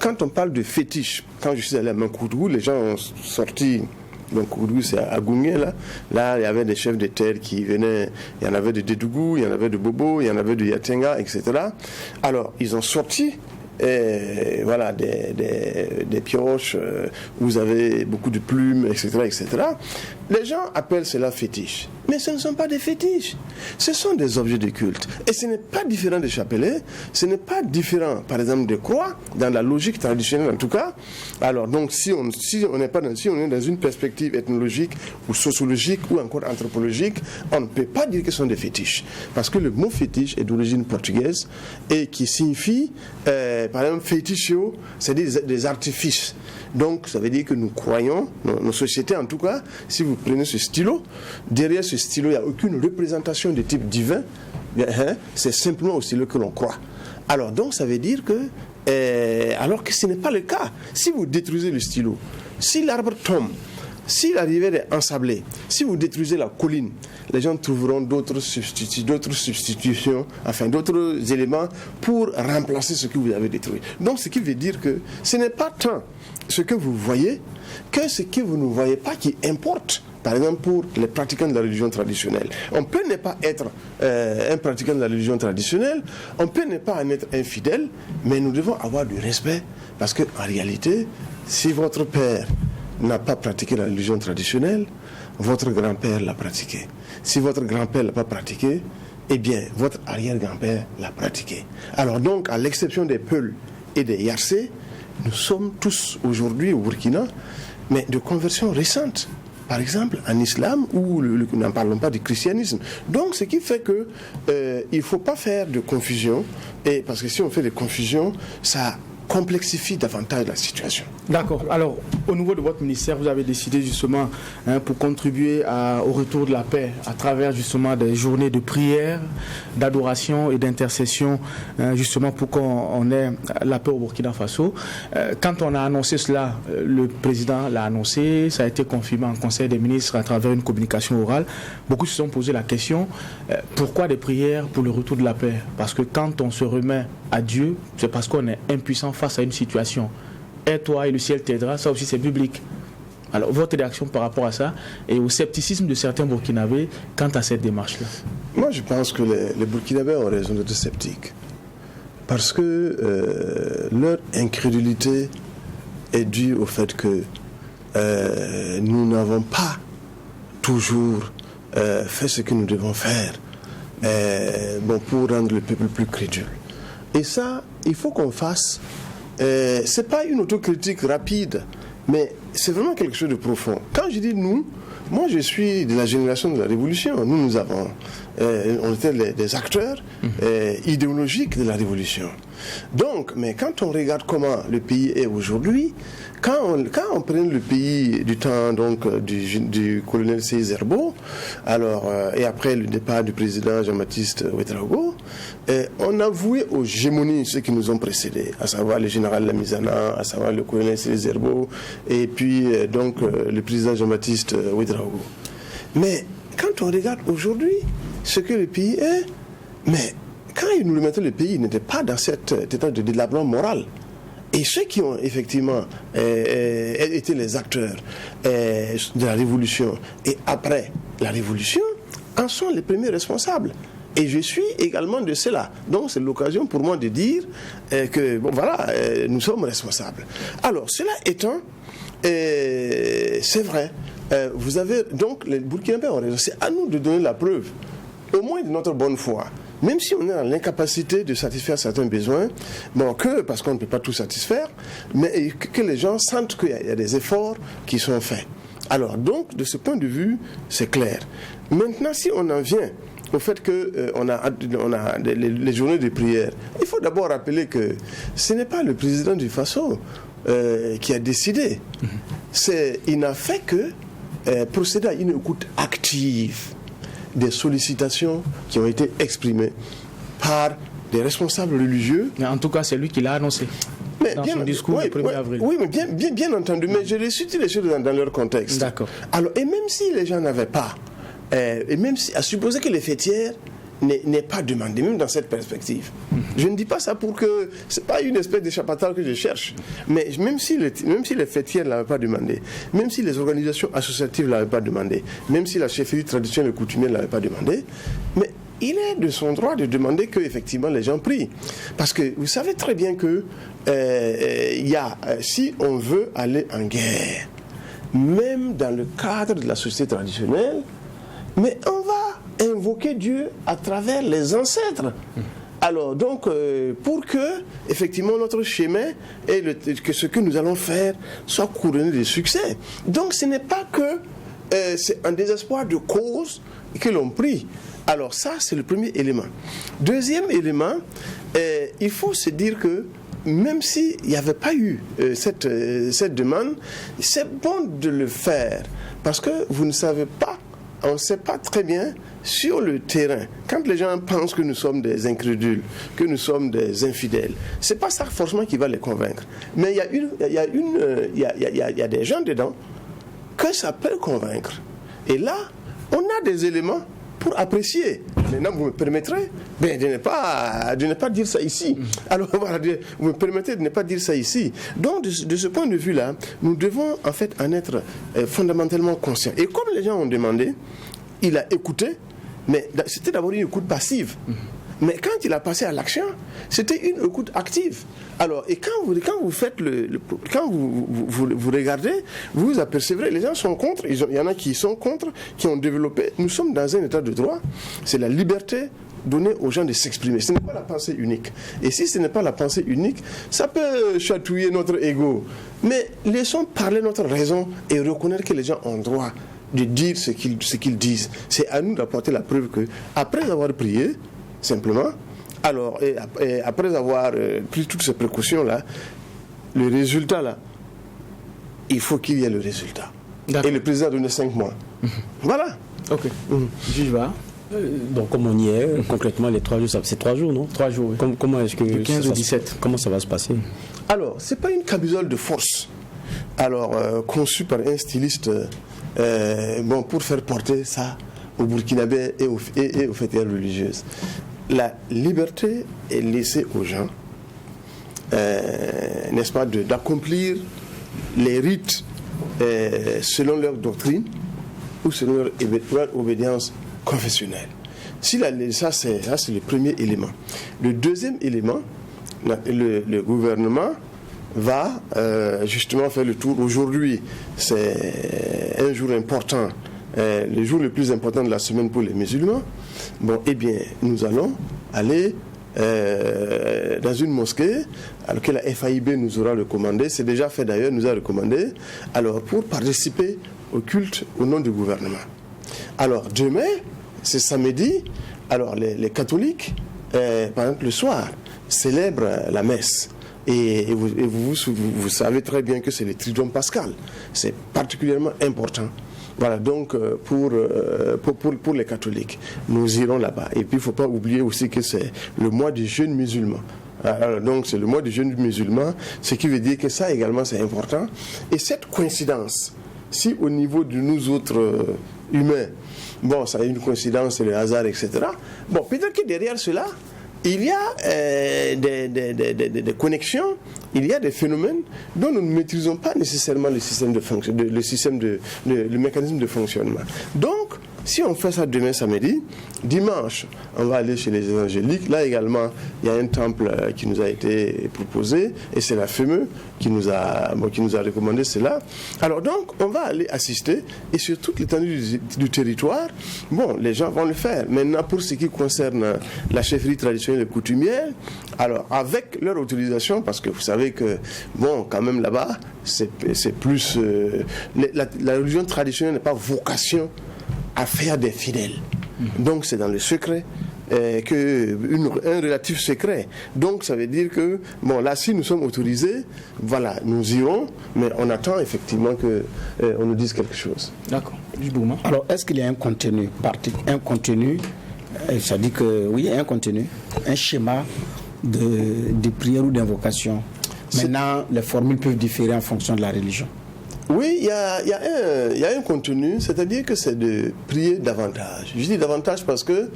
quand on parle de fétiche, quand je suis allé à Mankoudou, les gens ont sorti. Donc, c'est à Goungé, là, il y avait des chefs de terre qui venaient, il y en avait de Dédougou, il y en avait de Bobo, il y en avait de Yatenga, etc. Alors, ils ont sorti, des pioches, vous avez beaucoup de plumes, etc., etc. les gens appellent cela fétiche. Mais ce ne sont pas des fétiches. Ce sont des objets de culte. Et ce n'est pas différent des chapelets. Ce n'est pas différent, par exemple, des croix, dans la logique traditionnelle en tout cas. Alors, donc, si on est dans une perspective ethnologique ou sociologique ou encore anthropologique, on ne peut pas dire que ce sont des fétiches. Parce que le mot fétiche est d'origine portugaise et qui signifie, par exemple, fétichio, c'est-à-dire des artifices. Donc, ça veut dire que nous croyons, nos sociétés en tout cas, si vous prenez ce stylo, derrière ce stylo, il n'y a aucune représentation de type divin, c'est simplement au stylo que l'on croit. Alors, donc, ça veut dire que, alors que ce n'est pas le cas. Si vous détruisez le stylo, si l'arbre tombe, si la rivière est ensablée, si vous détruisez la colline, les gens trouveront d'autres substitutions, enfin d'autres éléments pour remplacer ce que vous avez détruit. Donc, ce qui veut dire que ce n'est pas tant ce que vous voyez que ce que vous ne voyez pas qui importe. Par exemple, pour les pratiquants de la religion traditionnelle. On peut ne pas être un pratiquant de la religion traditionnelle, on peut ne pas en être infidèle, mais nous devons avoir du respect. Parce qu'en réalité, si votre père n'a pas pratiqué la religion traditionnelle, votre grand-père l'a pratiqué. Si votre grand-père ne l'a pas pratiqué, eh bien, votre arrière-grand-père l'a pratiqué. Alors donc, à l'exception des Peuls et des Yarcé, nous sommes tous aujourd'hui au Burkina, mais de conversion récente. Par exemple, en islam, ou n'en parlons pas du christianisme. Donc, ce qui fait que il ne faut pas faire de confusion, et parce que si on fait de confusion, ça complexifie davantage la situation. D'accord. Alors, au niveau de votre ministère, vous avez décidé justement pour contribuer au retour de la paix à travers justement des journées de prière, d'adoration et d'intercession, justement pour qu'on ait la paix au Burkina Faso. Quand on a annoncé cela, le président l'a annoncé, ça a été confirmé en Conseil des ministres à travers une communication orale. Beaucoup se sont posé la question, pourquoi des prières pour le retour de la paix? Parce que quand on se remet à Dieu, c'est parce qu'on est impuissant face à une situation. Aide-toi et le ciel t'aidera, ça aussi c'est biblique. Alors votre réaction par rapport à ça et au scepticisme de certains Burkinabés quant à cette démarche-là? Moi je pense que les Burkinabés ont raison d'être sceptiques. Parce que leur incrédulité est due au fait que nous n'avons pas toujours fait ce que nous devons faire pour rendre le peuple plus crédule. Et ça, il faut qu'on fasse. C'est pas une autocritique rapide, mais c'est vraiment quelque chose de profond. Quand je dis nous, moi je suis de la génération de la Révolution. Nous avons, on était des acteurs idéologiques de la Révolution. Donc, mais quand on regarde comment le pays est aujourd'hui, quand on prend le pays du temps donc du colonel Séï Zerbo, alors et après le départ du président Jean-Baptiste Ouedraogo, on a voué aux gémonies ceux qui nous ont précédés, à savoir le général Lamizana, à savoir le colonel Séï Zerbo, et puis donc le président Jean-Baptiste Ouedraogo. Mais quand on regarde aujourd'hui ce que le pays est, mais quand ils nous le mettaient, le pays n'était pas dans cet état de délabrement moral. Et ceux qui ont effectivement été les acteurs de la Révolution et après la Révolution en sont les premiers responsables. Et je suis également de cela. Donc c'est l'occasion pour moi de dire que bon, voilà, nous sommes responsables. Alors cela étant, c'est vrai, vous avez donc les Burkinabés ont raison. C'est à nous de donner la preuve, au moins de notre bonne foi. Même si on est dans l'incapacité de satisfaire certains besoins, parce qu'on ne peut pas tout satisfaire, mais que les gens sentent qu'il y a des efforts qui sont faits. Alors donc, de ce point de vue, c'est clair. Maintenant, si on en vient au fait qu'on a les journées de prière, il faut d'abord rappeler que ce n'est pas le président du Faso qui a décidé. Il n'a fait que procéder à une écoute active des sollicitations qui ont été exprimées par des responsables religieux. Mais en tout cas, c'est lui qui l'a annoncé dans son discours du 1er avril. Oui, mais bien entendu, mais je restitue les choses dans leur contexte. D'accord. Alors, et même si les gens n'avaient pas, et même si, à supposer que les fêtières n'aient pas demandé, même dans cette perspective. Je ne dis pas ça pour que... Ce n'est pas une espèce d'échappatoire que je cherche. Mais même si les fêtières ne l'avaient pas demandé, même si les organisations associatives ne l'avaient pas demandé, même si la chefferie traditionnelle et coutumière ne l'avait pas demandé, mais il est de son droit de demander que effectivement les gens prient. Parce que vous savez très bien que si on veut aller en guerre, même dans le cadre de la société traditionnelle, mais on va invoquer Dieu à travers les ancêtres. Alors, donc, pour que, effectivement, notre chemin et que ce que nous allons faire soit couronné de succès. Donc, ce n'est pas que c'est un désespoir de cause que l'on prie. Alors, ça, c'est le premier élément. Deuxième élément, il faut se dire que même s'il n'y avait pas eu cette demande, c'est bon de le faire. Parce que vous ne savez pas, on ne sait pas très bien sur le terrain, quand les gens pensent que nous sommes des incrédules, que nous sommes des infidèles, c'est pas ça forcément qui va les convaincre. Mais il y a des gens dedans que ça peut convaincre. Et là, on a des éléments pour apprécier. Maintenant, vous me permettrez de ne pas dire ça ici. Alors, voilà, vous me permettez de ne pas dire ça ici. Donc, de ce point de vue-là, nous devons en fait en être fondamentalement conscients. Et comme les gens ont demandé, il a écouté, mais c'était d'abord une écoute passive. Mais quand il a passé à l'action, c'était une écoute active. Alors, et quand vous faites quand vous regardez, vous apercevrez, les gens sont contre, il y en a qui sont contre, qui ont développé. Nous sommes dans un état de droit, c'est la liberté donnée aux gens de s'exprimer. Ce n'est pas la pensée unique. Et si ce n'est pas la pensée unique, ça peut chatouiller notre ego. Mais laissons parler notre raison et reconnaître que les gens ont droit de dire ce qu'ils disent. C'est à nous d'apporter la preuve que, après avoir prié, simplement, alors, et après avoir pris toutes ces précautions-là, le résultat-là, il faut qu'il y ait le résultat. Et le président a donné 5 mois. Voilà. Ok. Juge va. Donc, comme on y est, concrètement, les 3 jours, c'est 3 jours, non? 3 jours, oui. Comment est-ce que... Du 15 au 17. Comment ça va se passer? Alors, c'est pas une camisole de force. Alors, conçue par un styliste, pour faire porter ça aux Burkinabés et aux fêtières religieuses. La liberté est laissée aux gens, n'est-ce pas, d'accomplir les rites selon leur doctrine ou selon leur obédience confessionnelle. Ça, c'est le premier élément. Le deuxième élément, le gouvernement va justement faire le tour. Aujourd'hui, c'est un jour important, le jour le plus important de la semaine pour les musulmans. Bon, eh bien, nous allons aller dans une mosquée, alors que la FAIB nous aura recommandé, c'est déjà fait d'ailleurs, nous a recommandé, alors pour participer au culte au nom du gouvernement. Alors, demain, c'est samedi, alors les catholiques, par exemple, le soir, célèbrent la messe. Et vous savez très bien que c'est le Triduum pascal. C'est particulièrement important. Voilà, donc pour les catholiques, nous irons là-bas. Et puis il ne faut pas oublier aussi que c'est le mois du jeûne musulman. Alors, donc c'est le mois du jeûne musulman, ce qui veut dire que ça également c'est important. Et cette coïncidence, si au niveau de nous autres humains, bon, ça a une coïncidence, c'est le hasard, etc. Bon, peut-être que derrière cela, il y a des connexions, il y a des phénomènes dont nous ne maîtrisons pas nécessairement le mécanisme de fonctionnement. Donc, si on fait ça demain samedi, dimanche, on va aller chez les évangéliques. Là également, il y a un temple qui nous a été proposé et c'est la FEME qui nous a recommandé cela. Alors donc, on va aller assister et sur toute l'étendue du territoire, bon, les gens vont le faire. Maintenant, pour ce qui concerne la chefferie traditionnelle et coutumière, alors avec leur autorisation, parce que vous savez que, bon, quand même là-bas, c'est plus... la religion traditionnelle n'est pas vocation à faire des fidèles. Donc c'est dans le secret, un relatif secret. Donc ça veut dire que, bon là si nous sommes autorisés, voilà, nous irons, mais on attend effectivement qu'on nous dise quelque chose. D'accord. Alors est-ce qu'il y a un contenu, ça dit que oui, un contenu, un schéma de prière ou d'invocation. Maintenant, les formules peuvent différer en fonction de la religion. Oui, il y a un contenu, c'est-à-dire que c'est de prier davantage. Je dis davantage parce que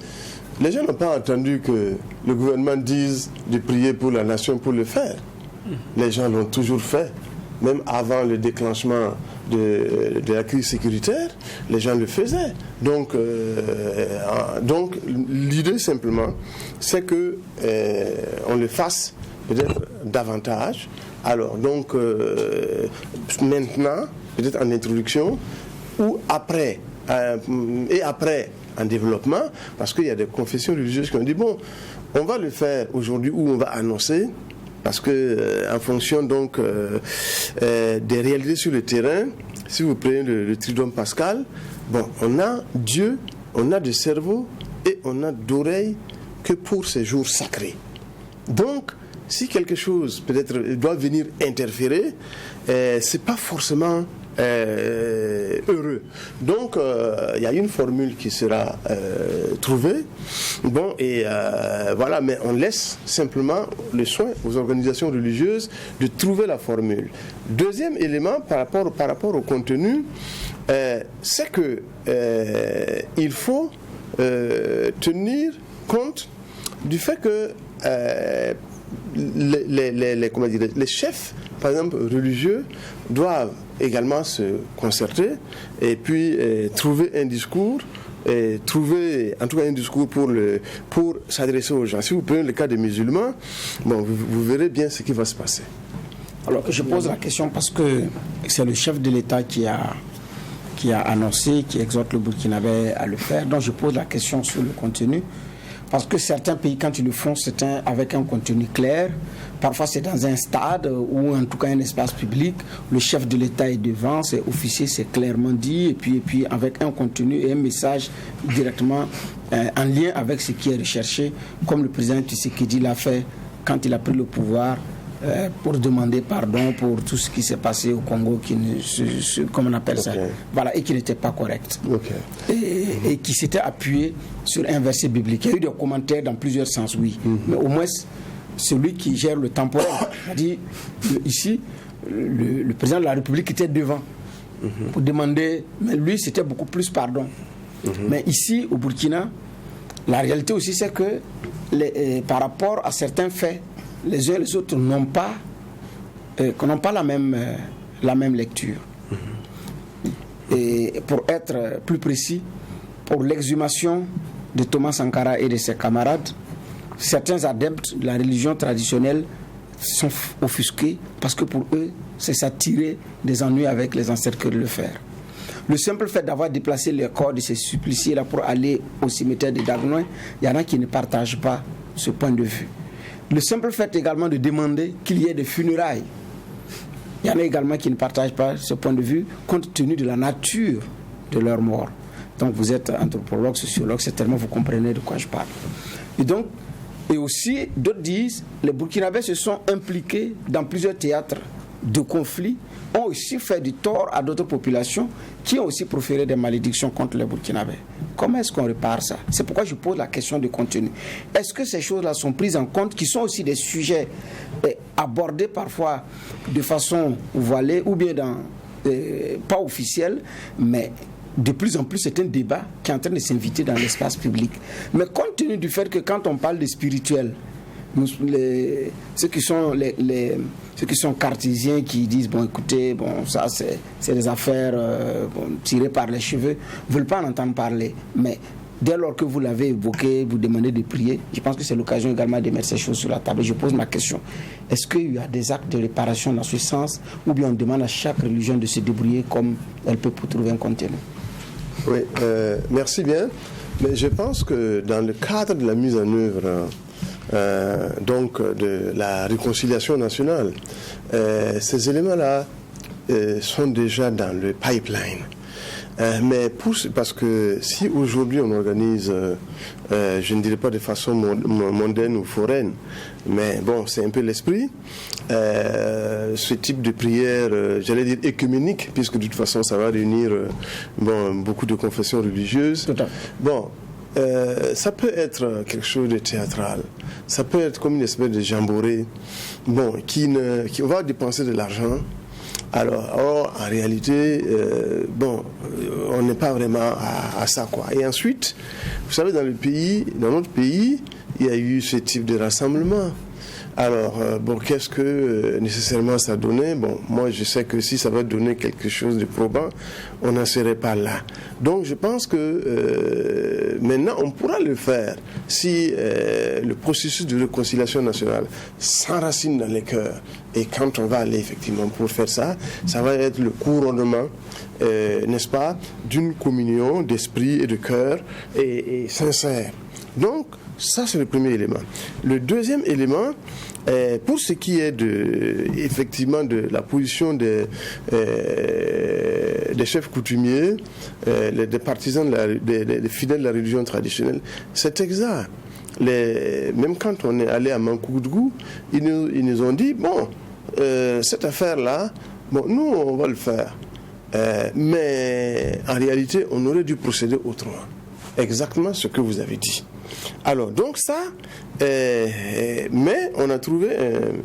les gens n'ont pas entendu que le gouvernement dise de prier pour la nation pour le faire. Les gens l'ont toujours fait, même avant le déclenchement de la crise sécuritaire, les gens le faisaient. Donc l'idée simplement, c'est que on le fasse peut-être davantage Alors, donc, maintenant, peut-être en introduction, ou après, et après, en développement, parce qu'il y a des confessions religieuses qui ont dit, bon, on va le faire aujourd'hui ou on va annoncer, parce que en fonction donc des réalités sur le terrain, si vous prenez le Triduum pascal, bon, on a Dieu, on a des cerveaux et on a d'oreilles que pour ces jours sacrés. Donc, si quelque chose peut-être doit venir interférer, c'est pas forcément heureux. Donc, il y a une formule qui sera trouvée. Bon, et voilà, mais on laisse simplement le soin aux organisations religieuses de trouver la formule. Deuxième élément par rapport au contenu, c'est que il faut tenir compte du fait que les chefs, par exemple, religieux, doivent également se concerter et puis trouver un discours, trouver en tout cas un discours pour s'adresser aux gens. Si vous prenez le cas des musulmans, bon, vous verrez bien ce qui va se passer. Alors que je pose la question parce que c'est le chef de l'État qui a annoncé, qui exhorte le Burkinabé à le faire. Donc je pose la question sur le contenu. Parce que certains pays, quand ils le font, c'est avec un contenu clair. Parfois, c'est dans un stade ou en tout cas un espace public. Le chef de l'État est devant, c'est officier, c'est clairement dit. Et puis avec un contenu et un message directement en lien avec ce qui est recherché, comme le président Tshisekedi l'a fait quand il a pris le pouvoir pour demander pardon pour tout ce qui s'est passé au Congo, comme on appelle ça, voilà, et qui n'était pas correct. Et qui s'était appuyé sur un verset biblique. Il y a eu des commentaires dans plusieurs sens, oui. Mais au moins, celui qui gère le temporel a dit, ici, le président de la République était devant pour demander, mais lui, c'était beaucoup plus pardon. Mais ici, au Burkina, la réalité aussi, c'est que par rapport à certains faits, les uns et les autres n'ont pas la même lecture. Et pour être plus précis, pour l'exhumation de Thomas Sankara et de ses camarades, certains adeptes de la religion traditionnelle sont offusqués parce que pour eux, c'est s'attirer des ennuis avec les ancêtres que de le faire. Le simple fait d'avoir déplacé les corps de ces suppliciés-là pour aller au cimetière de Dagnoin, il y en a qui ne partagent pas ce point de vue. Le simple fait également de demander qu'il y ait des funérailles, il y en a également qui ne partagent pas ce point de vue compte tenu de la nature de leur mort. Donc vous êtes anthropologue, sociologue, certainement vous comprenez de quoi je parle. Et aussi, d'autres disent, les Burkinabés se sont impliqués dans plusieurs théâtres de conflits, ont aussi fait du tort à d'autres populations qui ont aussi proféré des malédictions contre les Burkinabés. Comment est-ce qu'on répare ça? C'est pourquoi je pose la question du contenu. Est-ce que ces choses-là sont prises en compte, qui sont aussi des sujets abordés parfois de façon voilée ou bien pas officielle, mais de plus en plus c'est un débat qui est en train de s'inviter dans l'espace public. Mais compte tenu du fait que quand on parle de spirituel, ceux qui sont cartésiens qui disent bon écoutez, bon ça c'est des affaires tirées par les cheveux, ne veulent pas en entendre parler. Mais dès lors que vous l'avez évoqué, vous demandez de prier, je pense que c'est l'occasion également de mettre ces choses sur la table. Je pose ma question, est-ce qu'il y a des actes de réparation dans ce sens, ou bien on demande à chaque religion de se débrouiller comme elle peut pour trouver un contenu? Oui, merci bien. Mais je pense que dans le cadre de la mise en œuvre donc de la réconciliation nationale, ces éléments-là sont déjà dans le pipeline. Mais parce que si aujourd'hui on organise, je ne dirais pas de façon mondaine ou foraine, mais bon, c'est un peu l'esprit, ce type de prière, j'allais dire écuménique, puisque de toute façon ça va réunir beaucoup de confessions religieuses. Bon, ça peut être quelque chose de théâtral, ça peut être comme une espèce de jamboree, bon, qui va dépenser de l'argent. Alors, en réalité, on n'est pas vraiment à ça, quoi. Et ensuite, vous savez, dans notre pays, il y a eu ce type de rassemblement. Alors, qu'est-ce que nécessairement ça donnait? Bon, moi, je sais que si ça va donner quelque chose de probant, on n'en serait pas là. Donc, je pense que maintenant, on pourra le faire si le processus de réconciliation nationale s'enracine dans les cœurs. Et quand on va aller effectivement pour faire ça, ça va être le couronnement, n'est-ce pas, d'une communion d'esprit et de cœur et sincère. Donc, ça, c'est le premier élément. Le deuxième élément, pour ce qui est effectivement de la position des chefs coutumiers, des partisans, des fidèles de la religion traditionnelle, c'est exact. Même quand on est allé à Mankoudgou, ils nous ont dit, cette affaire-là, nous, on va le faire. Mais en réalité, on aurait dû procéder autrement. Exactement ce que vous avez dit. Alors, donc ça, mais on a trouvé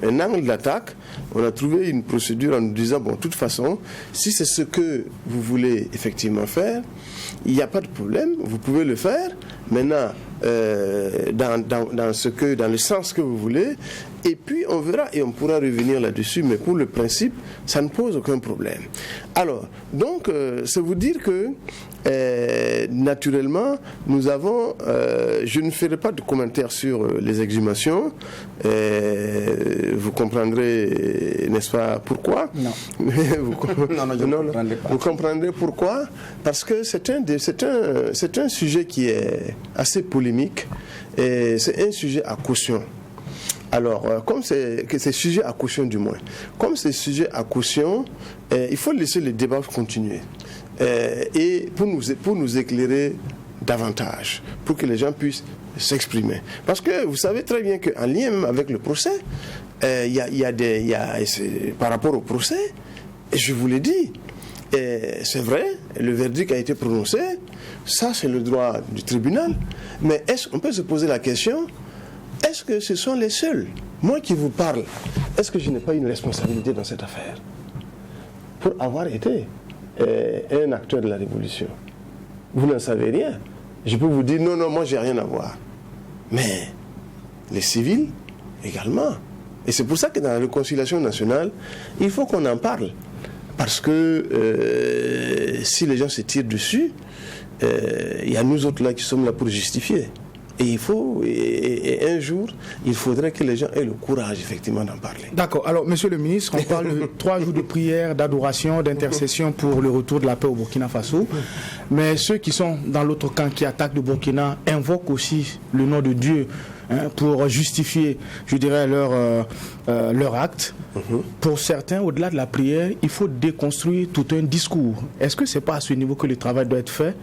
un angle d'attaque, on a trouvé une procédure en nous disant, de toute façon, si c'est ce que vous voulez effectivement faire, il n'y a pas de problème, vous pouvez le faire, maintenant, dans le sens que vous voulez, et puis on verra et on pourra revenir là-dessus, mais pour le principe, ça ne pose aucun problème. Alors, donc, c'est vous dire que naturellement, nous avons, je ne ferai pas de commentaires sur les exhumations, vous comprendrez, n'est-ce pas, pourquoi? Non. Vous comprendrez pourquoi? Parce que c'est un sujet qui est assez polémique, et c'est un sujet à caution. Alors, comme c'est sujet à caution du moins, comme c'est sujet à caution, il faut laisser le débat continuer. Et pour nous écairer davantage, pour que les gens puissent s'exprimer. Parce que vous savez très bien qu'en lien même avec le procès, par rapport au procès, et je vous l'ai dit, c'est vrai, le verdict a été prononcé, ça c'est le droit du tribunal, mais on peut se poser la question, est-ce que ce sont les seuls? Moi qui vous parle, est-ce que je n'ai pas une responsabilité dans cette affaire? Pour avoir été un acteur de la révolution. Vous n'en savez rien. Je peux vous dire, non, moi j'ai rien à voir. Mais les civils également. Et c'est pour ça que dans la réconciliation nationale, il faut qu'on en parle. Parce que si les gens se tirent dessus, il y a nous autres là qui sommes là pour justifier. Et un jour, il faudrait que les gens aient le courage, effectivement, d'en parler. D'accord. Alors, monsieur le ministre, on parle de 3 jours de prière, d'adoration, d'intercession pour le retour de la paix au Burkina Faso. Mais ceux qui sont dans l'autre camp, qui attaquent le Burkina, invoquent aussi le nom de Dieu pour justifier, je dirais, leur acte. Pour certains, au-delà de la prière, il faut déconstruire tout un discours. Est-ce que ce n'est pas à ce niveau que le travail doit être fait,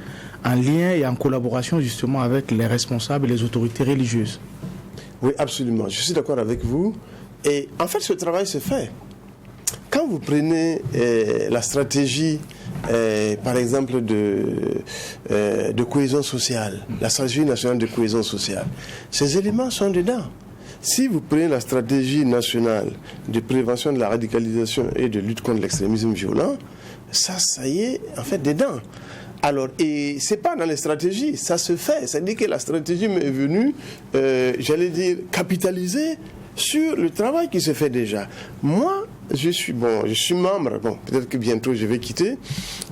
en lien et en collaboration justement avec les responsables et les autorités religieuses? Oui, absolument. Je suis d'accord avec vous. Et en fait, ce travail se fait. Quand vous prenez la stratégie, par exemple, de cohésion sociale, la stratégie nationale de cohésion sociale, ces éléments sont dedans. Si vous prenez la stratégie nationale de prévention de la radicalisation et de lutte contre l'extrémisme violent, ça y est, en fait, dedans. Alors, et c'est pas dans les stratégies, ça se fait. C'est-à-dire que la stratégie m'est venue, j'allais dire, capitaliser sur le travail qui se fait déjà. Moi, je suis membre, peut-être que bientôt je vais quitter,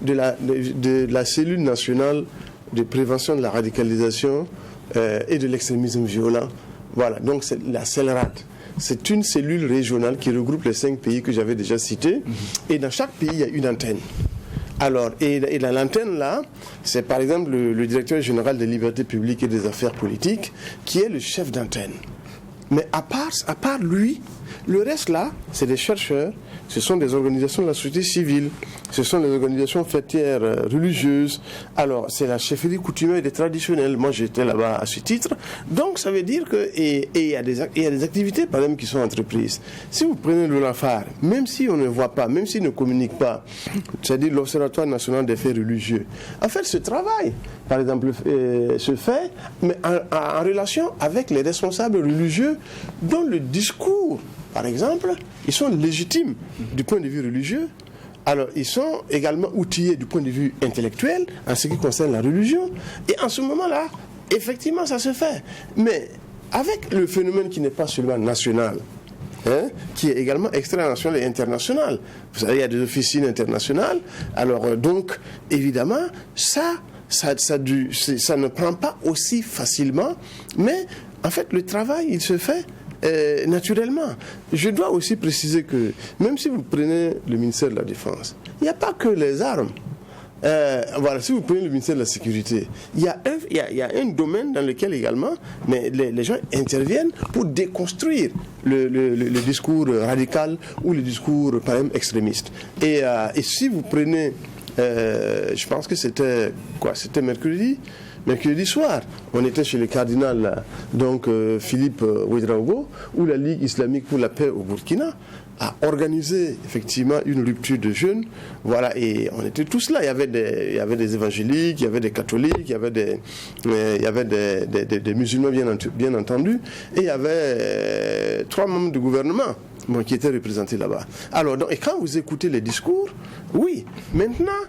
de la cellule nationale de prévention de la radicalisation et de l'extrémisme violent. Voilà, donc c'est la CELRAD. C'est une cellule régionale qui regroupe les 5 pays que j'avais déjà cités. Et dans chaque pays, il y a une antenne. Alors, et dans l'antenne là, c'est par exemple le directeur général des libertés publiques et des affaires politiques qui est le chef d'antenne. Mais à part lui, le reste là, c'est des chercheurs, ce sont des organisations de la société civile, ce sont des organisations fêtières religieuses. Alors, c'est la chefferie coutumière et des traditionnels. Moi, j'étais là-bas à ce titre. Donc, ça veut dire que il y a des activités, par exemple, qui sont entreprises. Si vous prenez le LAFAR, même si on ne voit pas, même s'il ne communique pas, c'est-à-dire l'Observatoire national des faits religieux, en fait, ce travail, par exemple, se fait, mais en relation avec les responsables religieux dont le discours, par exemple, ils sont légitimes du point de vue religieux. Alors, ils sont également outillés du point de vue intellectuel en ce qui concerne la religion. Et en ce moment-là, effectivement, ça se fait. Mais avec le phénomène qui n'est pas seulement national, qui est également extranationale et internationale. Vous savez, il y a des officines internationales. Alors, donc, évidemment, ça ne prend pas aussi facilement, mais en fait, le travail, il se fait naturellement. Je dois aussi préciser que, même si vous prenez le ministère de la Défense, il n'y a pas que les armes. Voilà, si vous prenez le ministère de la Sécurité, il y a un domaine dans lequel également mais les gens interviennent pour déconstruire le discours radical ou le discours, par exemple, extrémiste. Et si vous prenez, je pense que c'était mercredi soir, on était chez le cardinal Philippe Ouedraogo, où la Ligue islamique pour la paix au Burkina a organisé effectivement une rupture de jeûne. Voilà, et on était tous là. Il y avait des évangéliques, il y avait des catholiques, il y avait des musulmans bien entendu, et il y avait 3 membres du gouvernement qui étaient représentés là-bas. Alors, et quand vous écoutez les discours, oui, maintenant,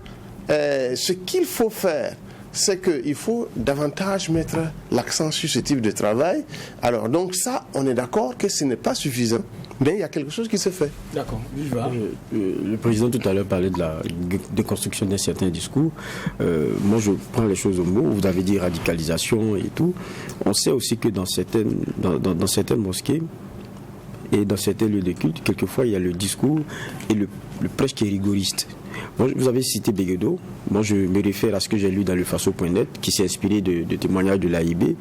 ce qu'il faut faire, c'est qu'il faut davantage mettre l'accent sur ce type de travail. Alors, donc ça, on est d'accord que ce n'est pas suffisant, mais il y a quelque chose qui se fait. D'accord. Le président tout à l'heure parlait de la déconstruction d'un certain discours. Moi, je prends les choses au mot. Vous avez dit radicalisation et tout. On sait aussi que dans certaines mosquées et dans certains lieux de culte, quelquefois, il y a le discours et le prêche qui est rigoriste. Bon, vous avez cité Béguedo. Moi, je me réfère à ce que j'ai lu dans le Faso.net, qui s'est inspiré de témoignages de l'AIB,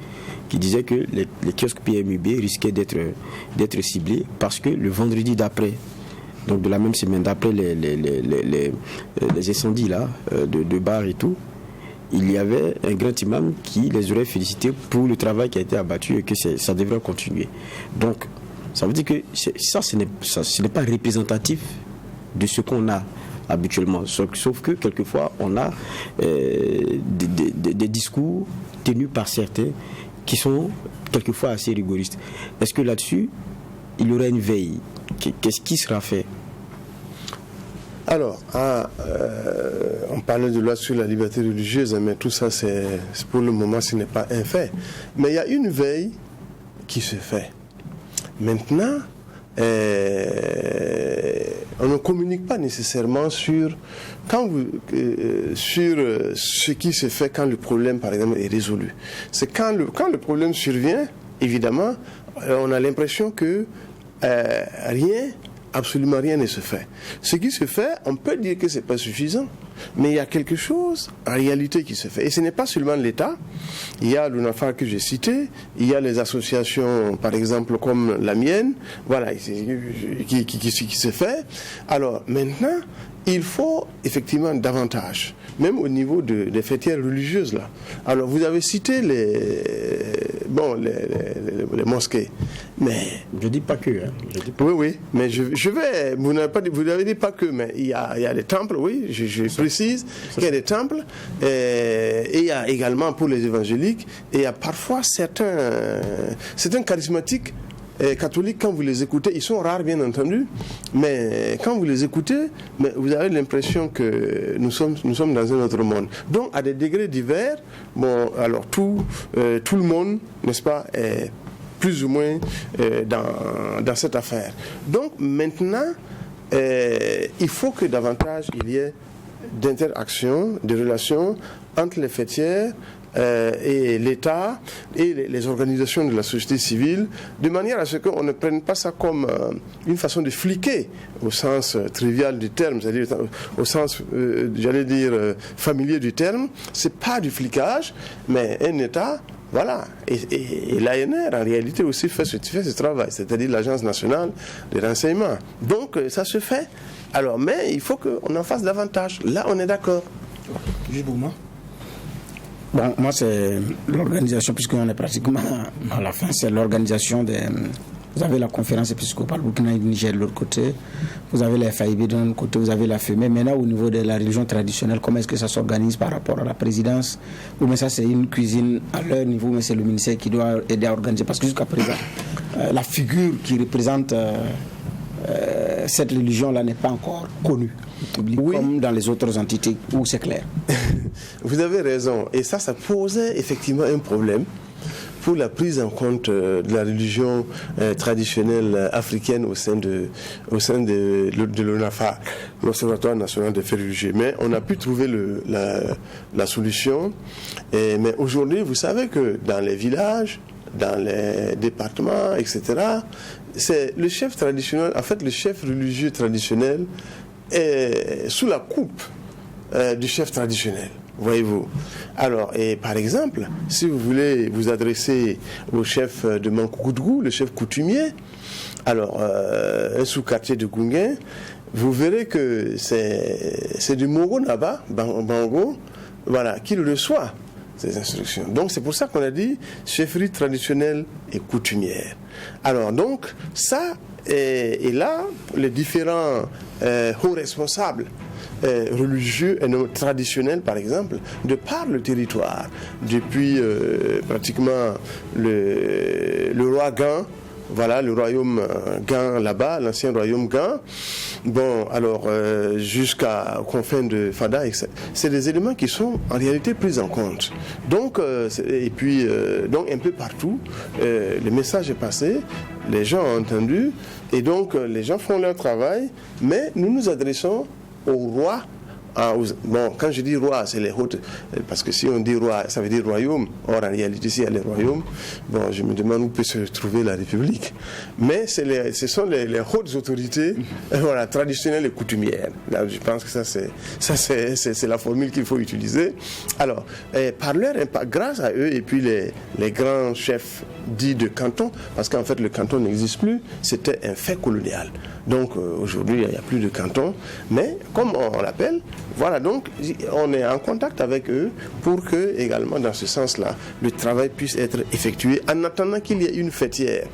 qui disait que les kiosques PMUB risquaient d'être ciblés parce que le vendredi d'après, donc de la même semaine d'après les incendies là, de bars et tout, il y avait un grand imam qui les aurait félicités pour le travail qui a été abattu et que ça devrait continuer. Donc, ça veut dire que ce n'est pas représentatif de ce qu'on a habituellement, sauf que quelquefois on a des discours tenus par certains qui sont quelquefois assez rigoristes. Est-ce que là-dessus il y aurait une veille? Qu'est-ce qui sera fait? Alors, on parlait de loi sur la liberté religieuse, mais tout ça, c'est pour le moment, ce n'est pas un fait. Mais il y a une veille qui se fait. Maintenant, on ne communique pas nécessairement sur ce qui se fait quand le problème, par exemple, est résolu. C'est quand le problème survient, évidemment, on a l'impression que absolument rien ne se fait. Ce qui se fait, on peut dire que ce n'est pas suffisant, mais il y a quelque chose en réalité qui se fait. Et ce n'est pas seulement l'État. Il y a l'UNAFA que j'ai cité, il y a les associations, par exemple, comme la mienne, voilà, qui se fait. Alors, maintenant, il faut effectivement davantage, même au niveau des fêtières religieuses là. Alors, vous avez cité les mosquées, mais je dis pas que. Oui, mais je vais. Vous n'avez dit pas que, mais il y a des temples, oui. Je précise qu'il y a des temples, et il y a également pour les évangéliques, et il y a parfois certains charismatiques. Catholiques, quand vous les écoutez, ils sont rares bien entendu, mais quand vous les écoutez, vous avez l'impression que nous sommes dans un autre monde. Donc à des degrés divers, alors tout le monde, n'est-ce pas, est plus ou moins dans cette affaire. Donc maintenant, il faut que davantage il y ait d'interaction, de relations entre les fêtières et l'État et les organisations de la société civile, de manière à ce qu'on ne prenne pas ça comme une façon de fliquer au sens trivial du terme, c'est-à-dire au sens, familier du terme. C'est pas du flicage, mais un État, voilà. Et l'ANR, en réalité, aussi fait ce travail, c'est-à-dire l'Agence nationale de renseignement. Donc, ça se fait. Alors, mais il faut qu'on en fasse davantage. Là, on est d'accord. Bon, moi, c'est l'organisation, puisqu'on est pratiquement à la fin, c'est l'organisation des... Vous avez la conférence épiscopale Burkina et Niger de l'autre côté, vous avez la FAIB de l'autre côté, vous avez la FEME. Maintenant, au niveau de la religion traditionnelle, comment est-ce que ça s'organise par rapport à la présidence? Ou mais ça, c'est une cuisine à leur niveau, mais c'est le ministère qui doit aider à organiser. Parce que jusqu'à présent, la figure qui représente cette religion-là n'est pas encore connue du public, oui, comme dans les autres entités où c'est clair. Vous avez raison. Et ça posait effectivement un problème. pour la prise en compte de la religion traditionnelle africaine au sein de l'ONAFA, l'Observatoire national des faits religieux. Mais on a pu trouver la solution. Mais aujourd'hui, vous savez que dans les villages, dans les départements, etc., c'est le chef traditionnel, en fait le chef religieux traditionnel est sous la coupe du chef traditionnel, voyez-vous. Alors, et par exemple, si vous voulez vous adresser au chef de Mankoukoudgou, le chef coutumier, alors un sous-quartier de Gounguin, vous verrez que c'est du Mogo Naba, Bango, voilà, qui le reçoit, ces instructions. Donc c'est pour ça qu'on a dit chefferie traditionnelle et coutumière. Alors donc, ça, et là, les différents hauts responsables religieux et traditionnels, par exemple, de par le territoire, depuis pratiquement le roi Gan, voilà, le royaume Gan là-bas, l'ancien royaume Gan, bon, alors jusqu'à confins de Fada, c'est des éléments qui sont en réalité pris en compte. Donc, et puis, donc un peu partout, le message est passé, les gens ont entendu, et donc les gens font leur travail, mais nous nous adressons au roi. Bon, quand je dis roi, c'est les hautes, parce que si on dit roi, ça veut dire royaume. Or, en réalité, s'il y a les royaumes, bon, je me demande où peut se trouver la République. Mais ce sont les hautes autorités, voilà, traditionnelles et coutumières. Là, je pense que ça, c'est la formule qu'il faut utiliser. Alors, par leur impact, grâce à eux, et puis les grands chefs dits de canton, parce qu'en fait, le canton n'existe plus, c'était un fait colonial. Donc, aujourd'hui, il n'y a plus de canton, mais comme on l'appelle, voilà, donc on est en contact avec eux pour que, également dans ce sens-là, le travail puisse être effectué en attendant qu'il y ait une fêtière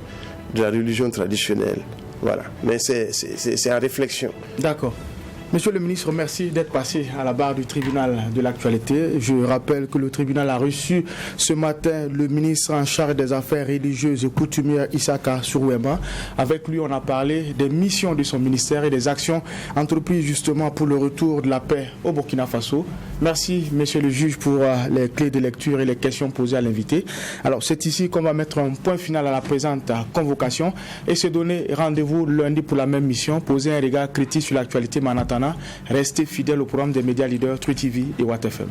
de la religion traditionnelle. Voilà, mais c'est en réflexion. D'accord. Monsieur le ministre, merci d'être passé à la barre du tribunal de l'actualité. Je rappelle que le tribunal a reçu ce matin le ministre en charge des affaires religieuses et coutumières Issaka Sourouema. Avec lui, on a parlé des missions de son ministère et des actions entreprises justement pour le retour de la paix au Burkina Faso. Merci, monsieur le juge, pour les clés de lecture et les questions posées à l'invité. Alors, c'est ici qu'on va mettre un point final à la présente convocation et se donner rendez-vous lundi pour la même mission, poser un regard critique sur l'actualité manhattan. Restez fidèles au programme des médias leaders True TV et Watt FM.